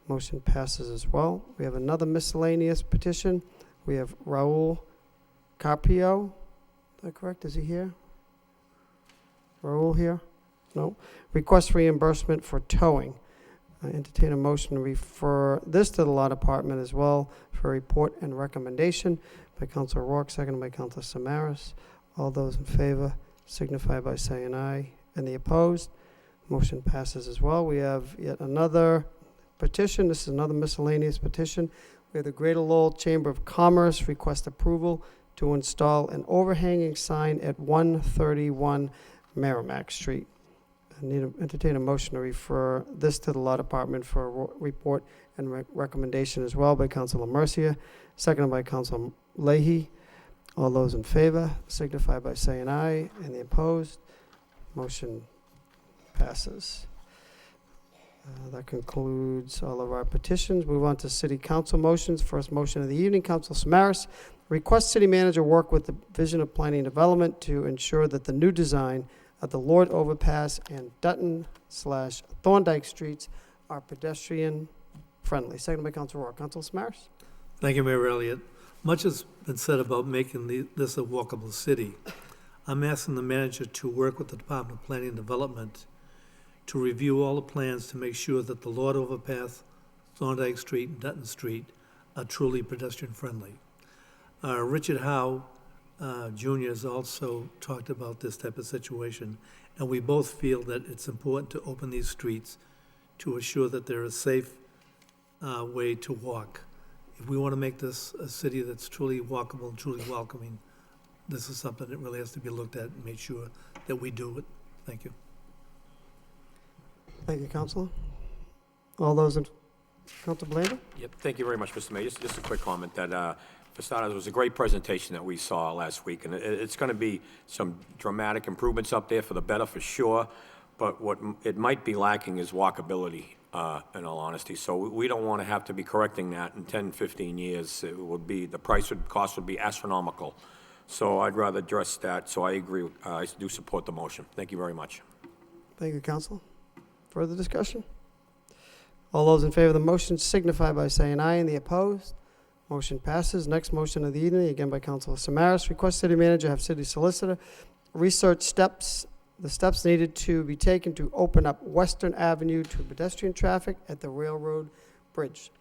S1: Motion passes as well. We have another miscellaneous petition. We have Raul Carpio. Is that correct? Is he here? Raul here? No. Request reimbursement for towing. I entertain a motion to refer this to the Law Department as well for report and recommendation by Council Rourke, seconded by Council Samaras. All those in favor signify by saying aye, and the opposed. Motion passes as well. We have yet another petition. This is another miscellaneous petition. We have the Greater Lowell Chamber of Commerce request approval to install an overhanging sign at 131 Merrimack Street. I need to entertain a motion to refer this to the Law Department for a report and recommendation as well by Councilor Mercia, seconded by Councilor Leahy. All those in favor signify by saying aye, and the opposed. Motion passes. That concludes all of our petitions. Move on to City Council motions. First motion of the evening, Council Samaras. Request City Manager work with the Division of Planning and Development to ensure that the new design of the Lord Overpass and Dutton/Thorndike Streets are pedestrian friendly. Second by Council Rourke. Council Samaras.
S21: Thank you, Mayor Elliott. Much has been said about making this a walkable city. I'm asking the manager to work with the Department of Planning and Development to review all the plans to make sure that the Lord Overpass, Thorndike Street, and Dutton Street are truly pedestrian-friendly. Richard Howe, Jr. has also talked about this type of situation, and we both feel that it's important to open these streets to assure that they're a safe way to walk. If we want to make this a city that's truly walkable and truly welcoming, this is something that really has to be looked at and made sure that we do it. Thank you.
S1: Thank you, Councilor. All those in, Councilor Blanda?
S16: Yep, thank you very much, Mr. Mayor. Just a quick comment that, for starters, it was a great presentation that we saw last week, and it's going to be some dramatic improvements up there for the better, for sure, but what it might be lacking is walkability, in all honesty. So we don't want to have to be correcting that in 10, 15 years. It would be, the cost would be astronomical. So I'd rather address that, so I agree, I do support the motion. Thank you very much.
S1: Thank you, Council. Further discussion? All those in favor of the motion signify by saying aye, and the opposed. Motion passes. Next motion of the evening, again by Councilor Samaras. Request City Manager have City Solicitor research the steps needed to be taken to open up Western Avenue to pedestrian traffic at the Railroad Bridge.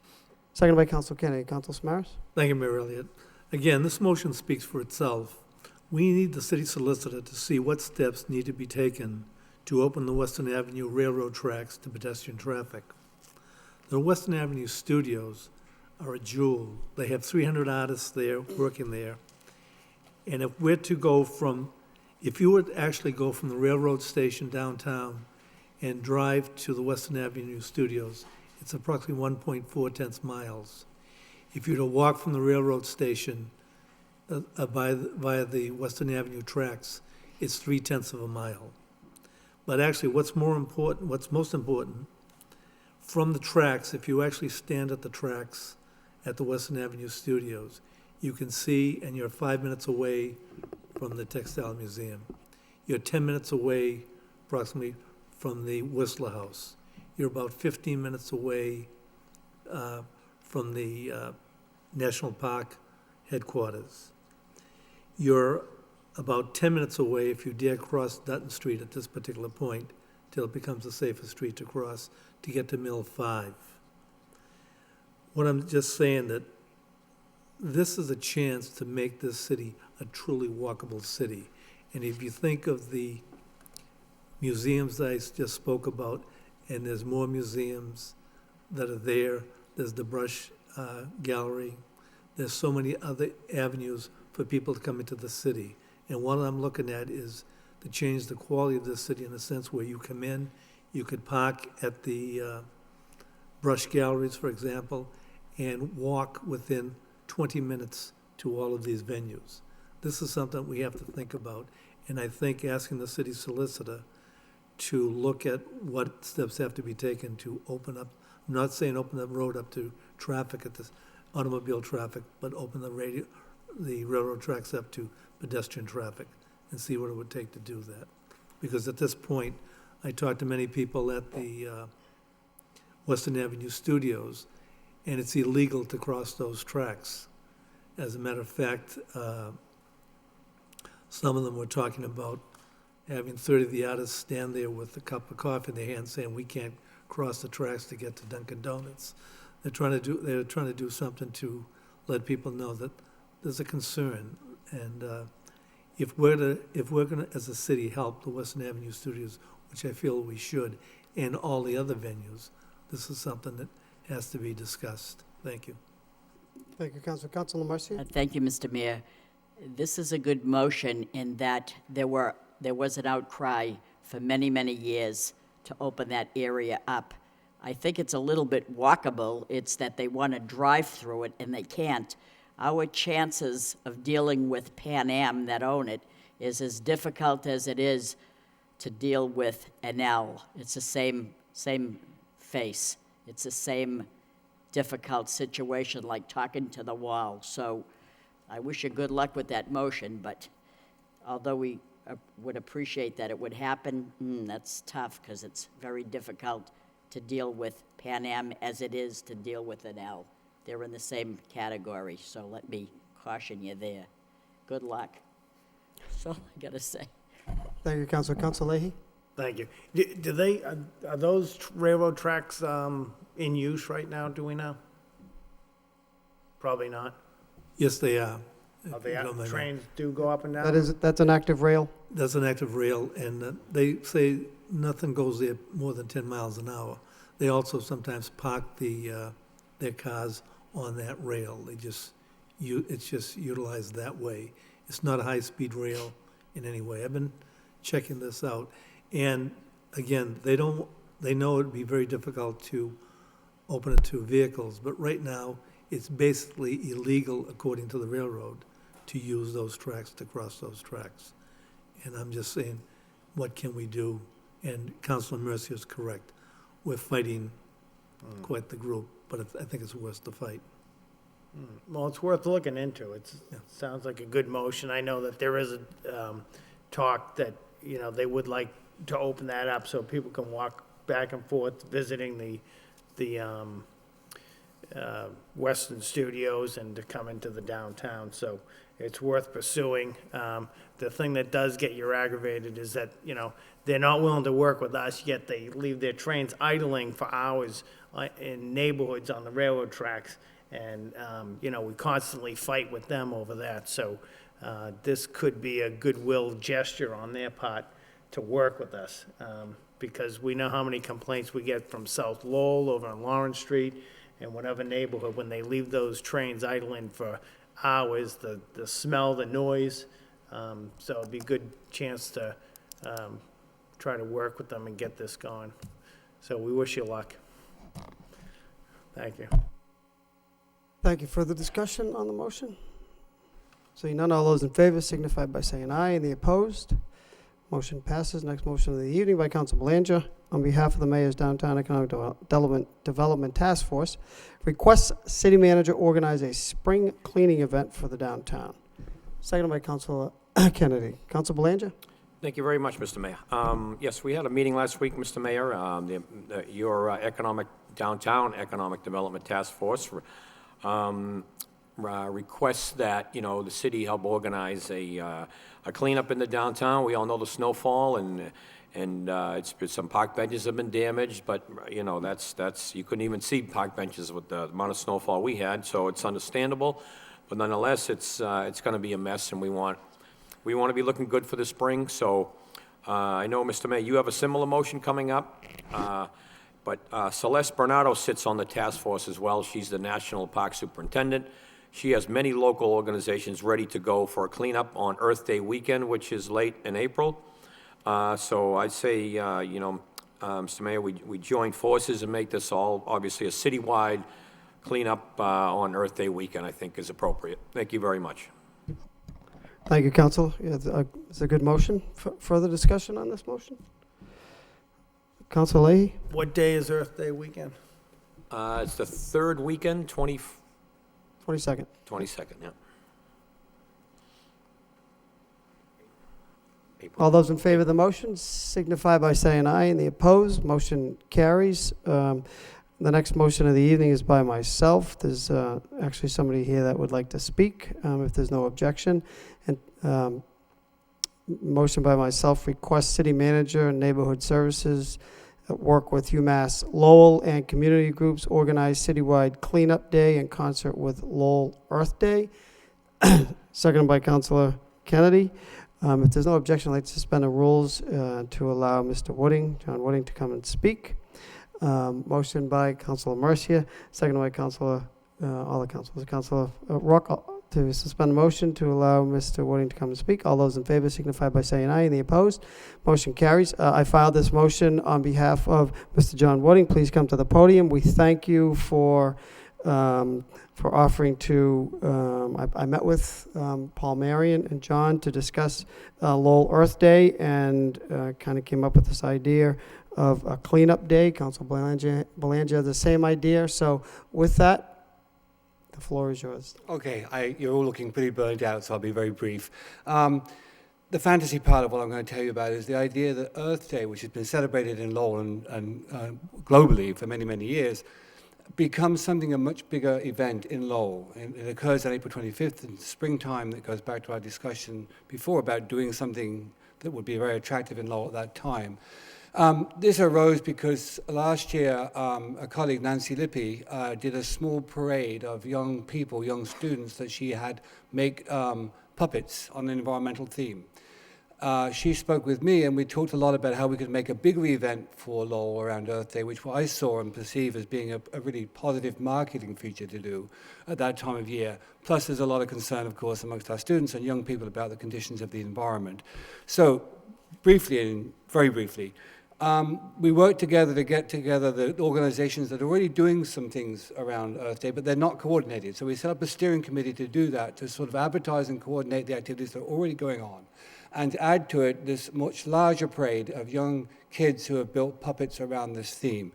S1: Seconded by Councilor Kennedy. Councilor Samaras?
S21: Thank you, Mayor Elliott. Again, this motion speaks for itself. We need the city solicitor to see what steps need to be taken to open the Western Avenue Railroad tracks to pedestrian traffic. The Western Avenue studios are a jewel. They have 300 artists there, working there. And if we're to go from, if you would actually go from the railroad station downtown and drive to the Western Avenue studios, it's approximately 1.4 miles. If you were to walk from the railroad station via the Western Avenue tracks, it's 0.3 miles. But actually, what's most important, from the tracks, if you actually stand at the tracks at the Western Avenue studios, you can see, and you're 5 minutes away from the Textile Museum. You're 10 minutes away, approximately, from the Whistler House. You're about 15 minutes away from the National Park headquarters. You're about 10 minutes away, if you dare cross Dutton Street at this particular point, till it becomes a safer street to cross to get to Mill 5. What I'm just saying that this is a chance to make this city a truly walkable city. And if you think of the museums that I just spoke about, and there's more museums that are there, there's the Brush Gallery, there's so many other avenues for people to come into the city. And what I'm looking at is to change the quality of this city in a sense where you come in, you could park at the Brush Galleries, for example, and walk within 20 minutes to all of these venues. This is something we have to think about, and I think asking the city solicitor to look at what steps have to be taken to open up, I'm not saying open the road up to traffic at this, automobile traffic, but open the railroad tracks up to pedestrian traffic and see what it would take to do that. Because at this point, I talked to many people at the Western Avenue Studios, and it's illegal to cross those tracks. As a matter of fact, some of them were talking about having 30 of the artists stand there with a cup of coffee in their hand saying, we can't cross the tracks to get to Dunkin' Donuts. They're trying to do something to let people know that there's a concern. And if we're gonna, as a city, help the Western Avenue Studios, which I feel we should, and all the other venues, this is something that has to be discussed. Thank you.
S1: Thank you, Councilor. Councilor Marcy?
S4: Thank you, Mr. Mayor. This is a good motion in that there was an outcry for many, many years to open that area up. I think it's a little bit walkable. It's that they want to drive through it and they can't. Our chances of dealing with Pan Am that own it is as difficult as it is to deal with an L. It's the same face. It's the same difficult situation, like talking to the wall. So I wish you good luck with that motion, but although we would appreciate that it would happen, that's tough because it's very difficult to deal with Pan Am as it is to deal with an L. They're in the same category, so let me caution you there. Good luck. That's all I gotta say.
S1: Thank you, Councilor. Councilor Leahy?
S17: Thank you. Do they, are those railroad tracks in use right now, do we know? Probably not.
S21: Yes, they are.
S17: Are they, trains do go up and down?
S1: That's an active rail?
S21: That's an active rail, and they say nothing goes there more than 10 miles an hour. They also sometimes park their cars on that rail. It's just utilized that way. It's not a high-speed rail in any way. I've been checking this out. And again, they know it'd be very difficult to open it to vehicles, but right now, it's basically illegal, according to the railroad, to use those tracks, to cross those tracks. And I'm just saying, what can we do? And Councilor Mercier is correct. We're fighting quite the group, but I think it's worth the fight.
S17: Well, it's worth looking into. It sounds like a good motion. I know that there is a talk that, they would like to open that up so people can walk back and forth visiting the Western Studios and to come into the downtown. So it's worth pursuing. The thing that does get you aggravated is that, they're not willing to work with us, yet they leave their trains idling for hours in neighborhoods on the railroad tracks. And, we constantly fight with them over that. So this could be a goodwill gesture on their part to work with us, because we know how many complaints we get from South Lowell over on Lawrence Street and whatever neighborhood when they leave those trains idling for hours, the smell, the noise. So it'd be a good chance to try to work with them and get this going. So we wish you luck. Thank you.
S1: Thank you. Further discussion on the motion? Seeing none, all those in favor signify by saying aye. Any opposed? Motion passes. Next motion of the evening by Council Belanger. On behalf of the Mayor's Downtown Economic Development Task Force, requests city manager organize a spring cleaning event for the downtown. Seconded by Councilor Kennedy. Council Belanger?
S16: Thank you very much, Mr. Mayor. Yes, we had a meeting last week, Mr. Mayor. Your Downtown Economic Development Task Force requests that, the city help organize a cleanup in the downtown. We all know the snowfall, and some park benches have been damaged, but, that's you couldn't even see park benches with the amount of snowfall we had, so it's understandable. But nonetheless, it's going to be a mess, and we want to be looking good for the spring. So I know, Mr. Mayor, you have a similar motion coming up. But Celeste Bernardo sits on the task force as well. She's the National Park Superintendent. She has many local organizations ready to go for a cleanup on Earth Day weekend, which is late in April. So I'd say, Mr. Mayor, we join forces and make this all, obviously, a citywide cleanup on Earth Day weekend, I think, is appropriate. Thank you very much.
S1: Thank you, Council. Yeah, it's a good motion. Further discussion on this motion? Councilor Leahy?
S17: What day is Earth Day weekend?
S16: It's the third weekend,
S1: 22nd.
S16: 22nd, yeah.
S1: All those in favor of the motion signify by saying aye, and the opposed, motion carries. The next motion of the evening is by myself. There's actually somebody here that would like to speak, if there's no objection. And motion by myself, request city manager and neighborhood services work with UMass Lowell and community groups organize citywide cleanup day in concert with Lowell Earth Day. Seconded by Councilor Kennedy. If there's no objection, I'd like to suspend the rules to allow Mr. Wooding, John Wooding, to come and speak. Motion by Councilor Mercia, seconded by Councilor, all the councilors, Councilor Rourke, to suspend the motion to allow Mr. Wooding to come and speak. All those in favor signify by saying aye, and the opposed, motion carries. I filed this motion on behalf of Mr. John Wooding. Please come to the podium. We thank you for offering to, I met with Paul Marion and John to discuss Lowell Earth Day, and kind of came up with this idea of a cleanup day. Council Belanger has the same idea. So with that, the floor is yours.
S11: Okay, you're all looking pretty burnt out, so I'll be very brief. The fantasy part of what I'm going to tell you about is the idea that Earth Day, which has been celebrated in Lowell and globally for many, many years, becomes something a much bigger event in Lowell. It occurs on April 25th in springtime. That goes back to our discussion before about doing something that would be very attractive in Lowell at that time. This arose because last year a colleague, Nancy Lippy, did a small parade of young people, young students that she had make puppets on an environmental theme. She spoke with me, and we talked a lot about how we could make a bigger event for Lowell around Earth Day, which I saw and perceive as being a really positive marketing feature to do at that time of year. Plus, there's a lot of concern, of course, amongst our students and young people about the conditions of the environment. So, briefly and very briefly, we worked together to get together the organizations that are already doing some things around Earth Day, but they're not coordinated. So we set up a steering committee to do that, to sort of advertise and coordinate the activities that are already going on, and add to it this much larger parade of young kids who have built puppets around this theme.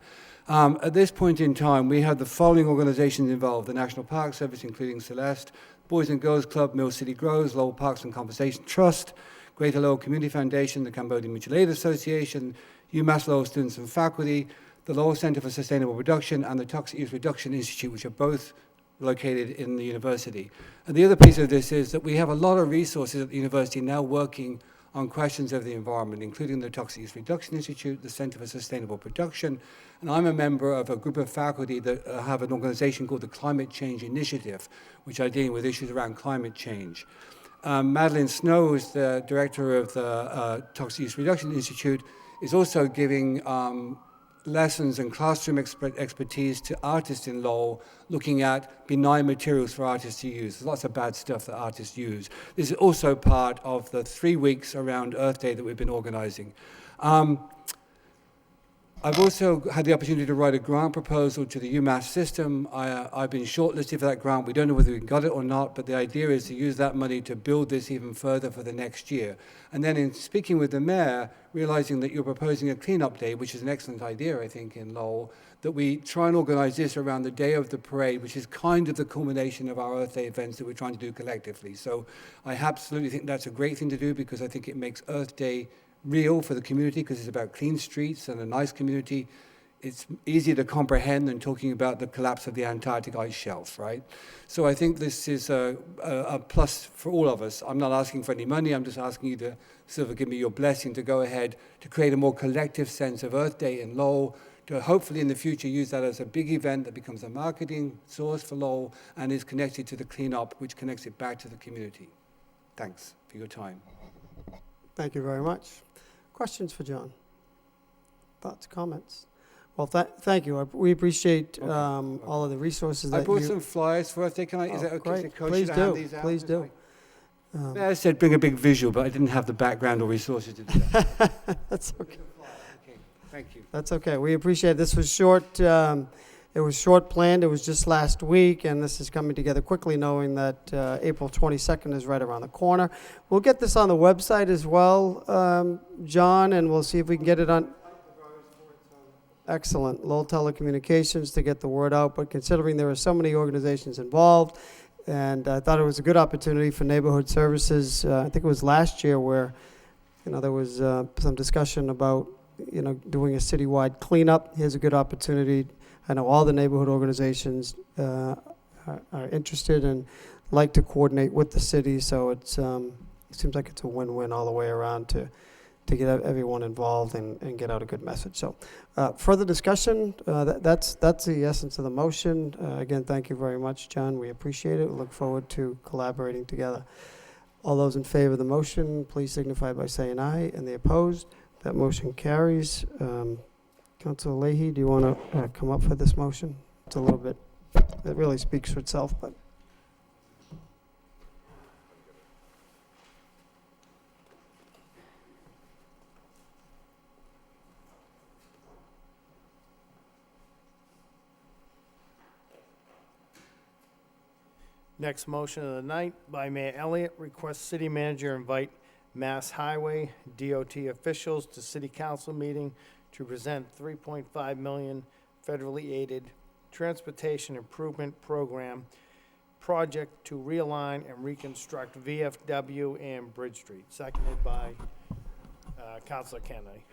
S11: At this point in time, we have the following organizations involved: the National Park Service, including Celeste, Boys and Girls Club, Mill City Grows, Lowell Parks and Conservation Trust, Greater Lowell Community Foundation, the Cambodian Mutual Aid Association, UMass Lowell Students and Faculty, the Lowell Center for Sustainable Reduction, and the Toxic Use Reduction Institute, which are both located in the university. And the other piece of this is that we have a lot of resources at the university now working on questions of the environment, including the Toxic Use Reduction Institute, the Center for Sustainable Production, and I'm a member of a group of faculty that have an organization called the Climate Change Initiative, which are dealing with issues around climate change. Madeline Snow, who's the director of the Toxic Use Reduction Institute, is also giving lessons and classroom expertise to artists in Lowell, looking at benign materials for artists to use. There's lots of bad stuff that artists use. This is also part of the 3 weeks around Earth Day that we've been organizing. I've also had the opportunity to write a grant proposal to the UMass system. I've been shortlisted for that grant. We don't know whether we got it or not, but the idea is to use that money to build this even further for the next year. And then in speaking with the mayor, realizing that you're proposing a cleanup day, which is an excellent idea, I think, in Lowell, that we try and organize this around the day of the parade, which is kind of the culmination of our Earth Day events that we're trying to do collectively. So I absolutely think that's a great thing to do, because I think it makes Earth Day real for the community, because it's about clean streets and a nice community. It's easier to comprehend than talking about the collapse of the Antarctic ice shelf, right? So I think this is a plus for all of us. I'm not asking for any money. I'm just asking you to sort of give me your blessing to go ahead to create a more collective sense of Earth Day in Lowell, to hopefully in the future use that as a big event that becomes a marketing source for Lowell and is connected to the cleanup, which connects it back to the community. Thanks for your time.
S1: Thank you very much. Questions for John? Thoughts, comments? Well, thank you. We appreciate all of the resources that you...
S11: I brought some flyers for Earth Day. Can I? Is that okay?
S1: Great.
S11: Is it kosher
S1: Please
S11: to
S1: do.
S11: hand these out?
S1: Please do.
S11: I said bring a big visual, but I didn't have the background or resources to do that.
S1: That's okay.
S11: Okay, thank you.
S1: That's okay. We appreciate it. This was short. It was short planned. It was just last week, and this is coming together quickly, knowing that April 22nd is right around the corner. We'll get this on the website as well, John, and we'll see if we can get it on. excellent. Lowell Telecommunications to get the word out, but considering there are so many organizations involved, and I thought it was a good opportunity for neighborhood services. I think it was last year where, there was some discussion about, doing a citywide cleanup. Here's a good opportunity. I know all the neighborhood organizations are interested and like to coordinate with the city, so it seems like it's a win-win all the way around to get everyone involved and get out a good message. So further discussion, that's the essence of the motion. Again, thank you very much, John. We appreciate it. We look forward to collaborating together. All those in favor of the motion, please signify by saying aye. And the opposed, that motion carries. Councilor Leahy, do you want to come up for this motion? It's a little bit, it really speaks for itself, but.
S17: Next motion of the night by Mayor Elliott, requests city manager invite Mass Highway DOT officials to city council meeting to present $3.5 million federally aided transportation improvement program project to realign and reconstruct VFW and Bridge Street, seconded by Councilor Kennedy.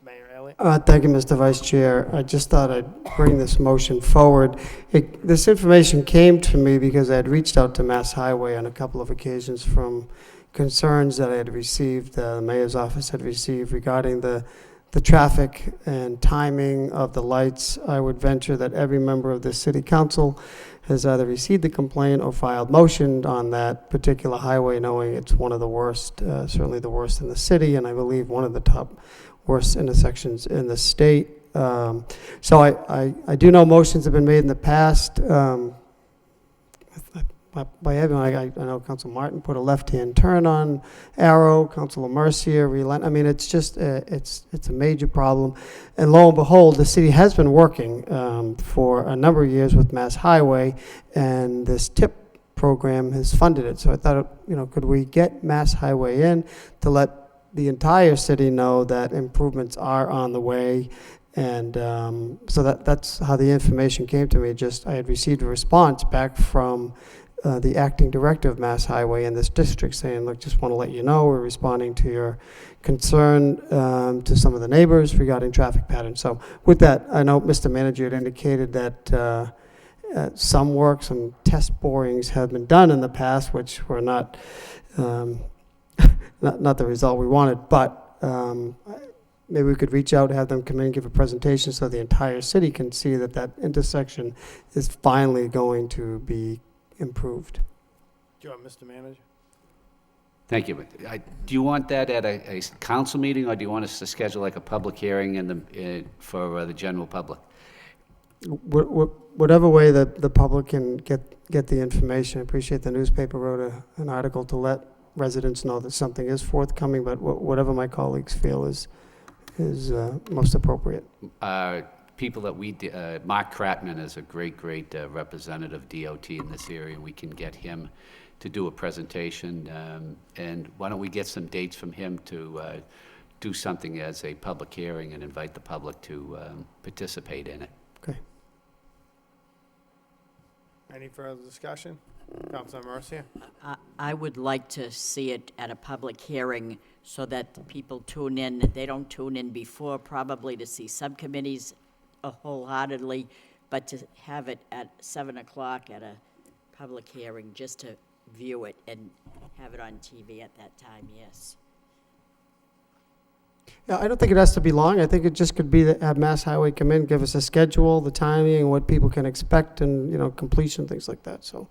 S17: Mayor Elliott.
S1: Thank you, Mr. Vice Chair. I just thought I'd bring this motion forward. This information came to me because I had reached out to Mass Highway on a couple of occasions from concerns that I had received, the mayor's office had received regarding the traffic and timing of the lights. I would venture that every member of the city council has either received the complaint or filed motion on that particular highway, knowing it's one of the worst, certainly the worst in the city, and I believe one of the top worst intersections in the state. So I do know motions have been made in the past by everyone. I know Council Martin put a left-hand turn on Arrow, Councilor Mercier relent. I mean, it's just it's a major problem. And lo and behold, the city has been working for a number of years with Mass Highway, and this TIP program has funded it. So I thought, could we get Mass Highway in to let the entire city know that improvements are on the way? And so that's how the information came to me. I had received a response back from the acting director of Mass Highway in this district saying, look, just want to let you know we're responding to your concern to some of the neighbors regarding traffic patterns. So with that, I know Mr. Manager had indicated that some test borings have been done in the past, which were not not the result we wanted, but maybe we could reach out, have them come in and give a presentation so the entire city can see that that intersection is finally going to be improved.
S17: Do you want Mr. Manager?
S3: Thank you. Do you want that at a council meeting, or do you want us to schedule like a public hearing for the general public?
S1: Whatever way the public can get the information. I appreciate the newspaper wrote an article to let residents know that something is forthcoming, but whatever my colleagues feel is most appropriate.
S3: People that Mark Kratman is a great representative DOT in this area. We can get him to do a presentation, and why don't we get some dates from him to do something as a public hearing and invite the public to participate in it.
S1: Okay.
S17: Any further discussion? Councilor Mercier?
S4: I would like to see it at a public hearing so that the people tune in. They don't tune in before, probably to see subcommittees wholeheartedly, but to have it at 7 o'clock at a public hearing, just to view it and have it on TV at that time, yes.
S1: Yeah, I don't think it has to be long. I think it just could be that have Mass Highway come in, give us a schedule, the timing, and what people can expect, and completion, things like that. So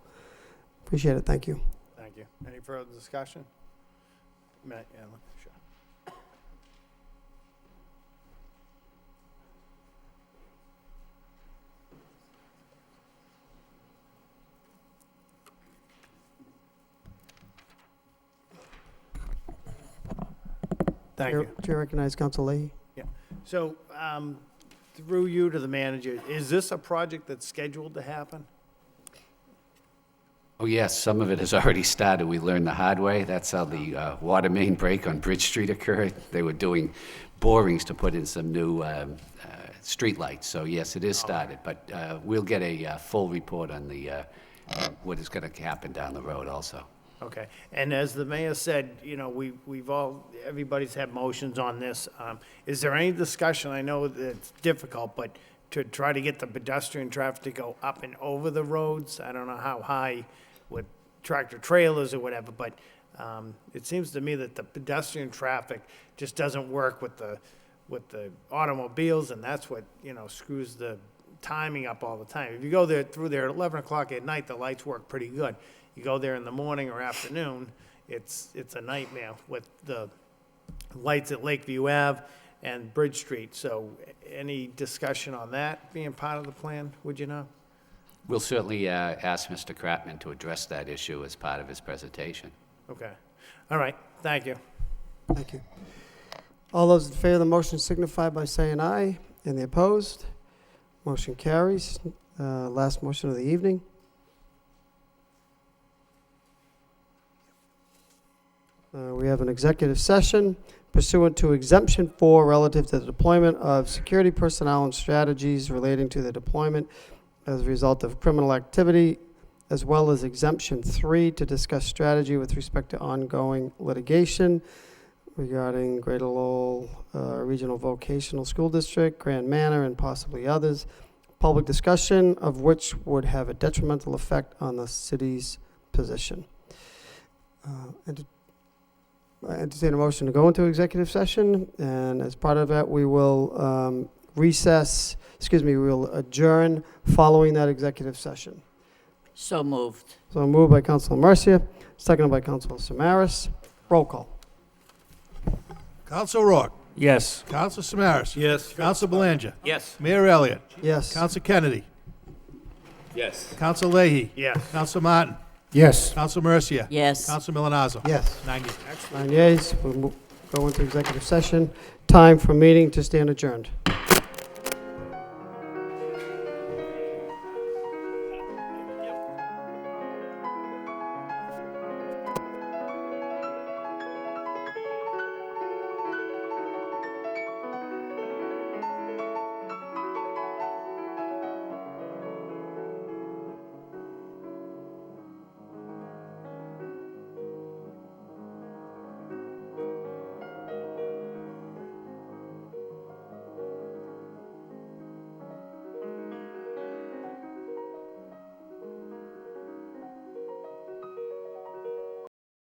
S1: appreciate it. Thank you.
S17: Thank you. Any further discussion? Matt, yeah, sure. Thank you.
S1: Do you recognize Council Leahy?
S17: Yeah. So, through you to the manager, is this a project that's scheduled to happen?
S3: Oh, yes, some of it has already started. We learned the hard way. That's how the water main break on Bridge Street occurred. They were doing borings to put in some new streetlights. So yes, it is started, but we'll get a full report on the, what is going to happen down the road also.
S17: Okay, and as the mayor said, you know, everybody's had motions on this. Is there any discussion, I know that it's difficult, but to try to get the pedestrian traffic to go up and over the roads? I don't know how high with tractor trailers or whatever, but it seems to me that the pedestrian traffic just doesn't work with the automobiles, and that's what, you know, screws the timing up all the time. If you go through there at 11 o'clock at night, the lights work pretty good. You go there in the morning or afternoon, it's a nightmare with the lights at Lakeview Ave and Bridge Street. So any discussion on that being part of the plan, would you know?
S3: We'll certainly ask Mr. Kratman to address that issue as part of his presentation.
S17: Okay. All right. Thank you.
S1: Thank you. All those in favor of the motion signify by saying aye. And the opposed? Motion carries. Last motion of the evening. We have an executive session pursuant to exemption 4 relative to the deployment of security personnel and strategies relating to the deployment as a result of criminal activity, as well as exemption 3 to discuss strategy with respect to ongoing litigation regarding Greater Lowell Regional Vocational School District, Grand Manor, and possibly others, public discussion of which would have a detrimental effect on the city's position. I entertain a motion to go into executive session, and as part of that, we will we will adjourn following that executive session.
S4: So moved.
S1: So moved by Councilor Mercia, seconded by Councilor Samaras. Roll call.
S7: Council Rourke.
S13: Yes.
S7: Council Samaras.
S21: Yes.
S7: Council Belanger.
S16: Yes.
S7: Mayor Elliott.
S1: Yes.
S7: Council Kennedy.
S16: Yes.
S7: Council Leahy.
S17: Yes.
S7: Council Martin.
S11: Yes.
S7: Council Mercia.
S4: Yes.
S7: Council Milonazo.
S1: Yes.
S7: 9 yeas.
S1: 9 yeas. We'll go into executive session. Time for meeting to stand adjourned.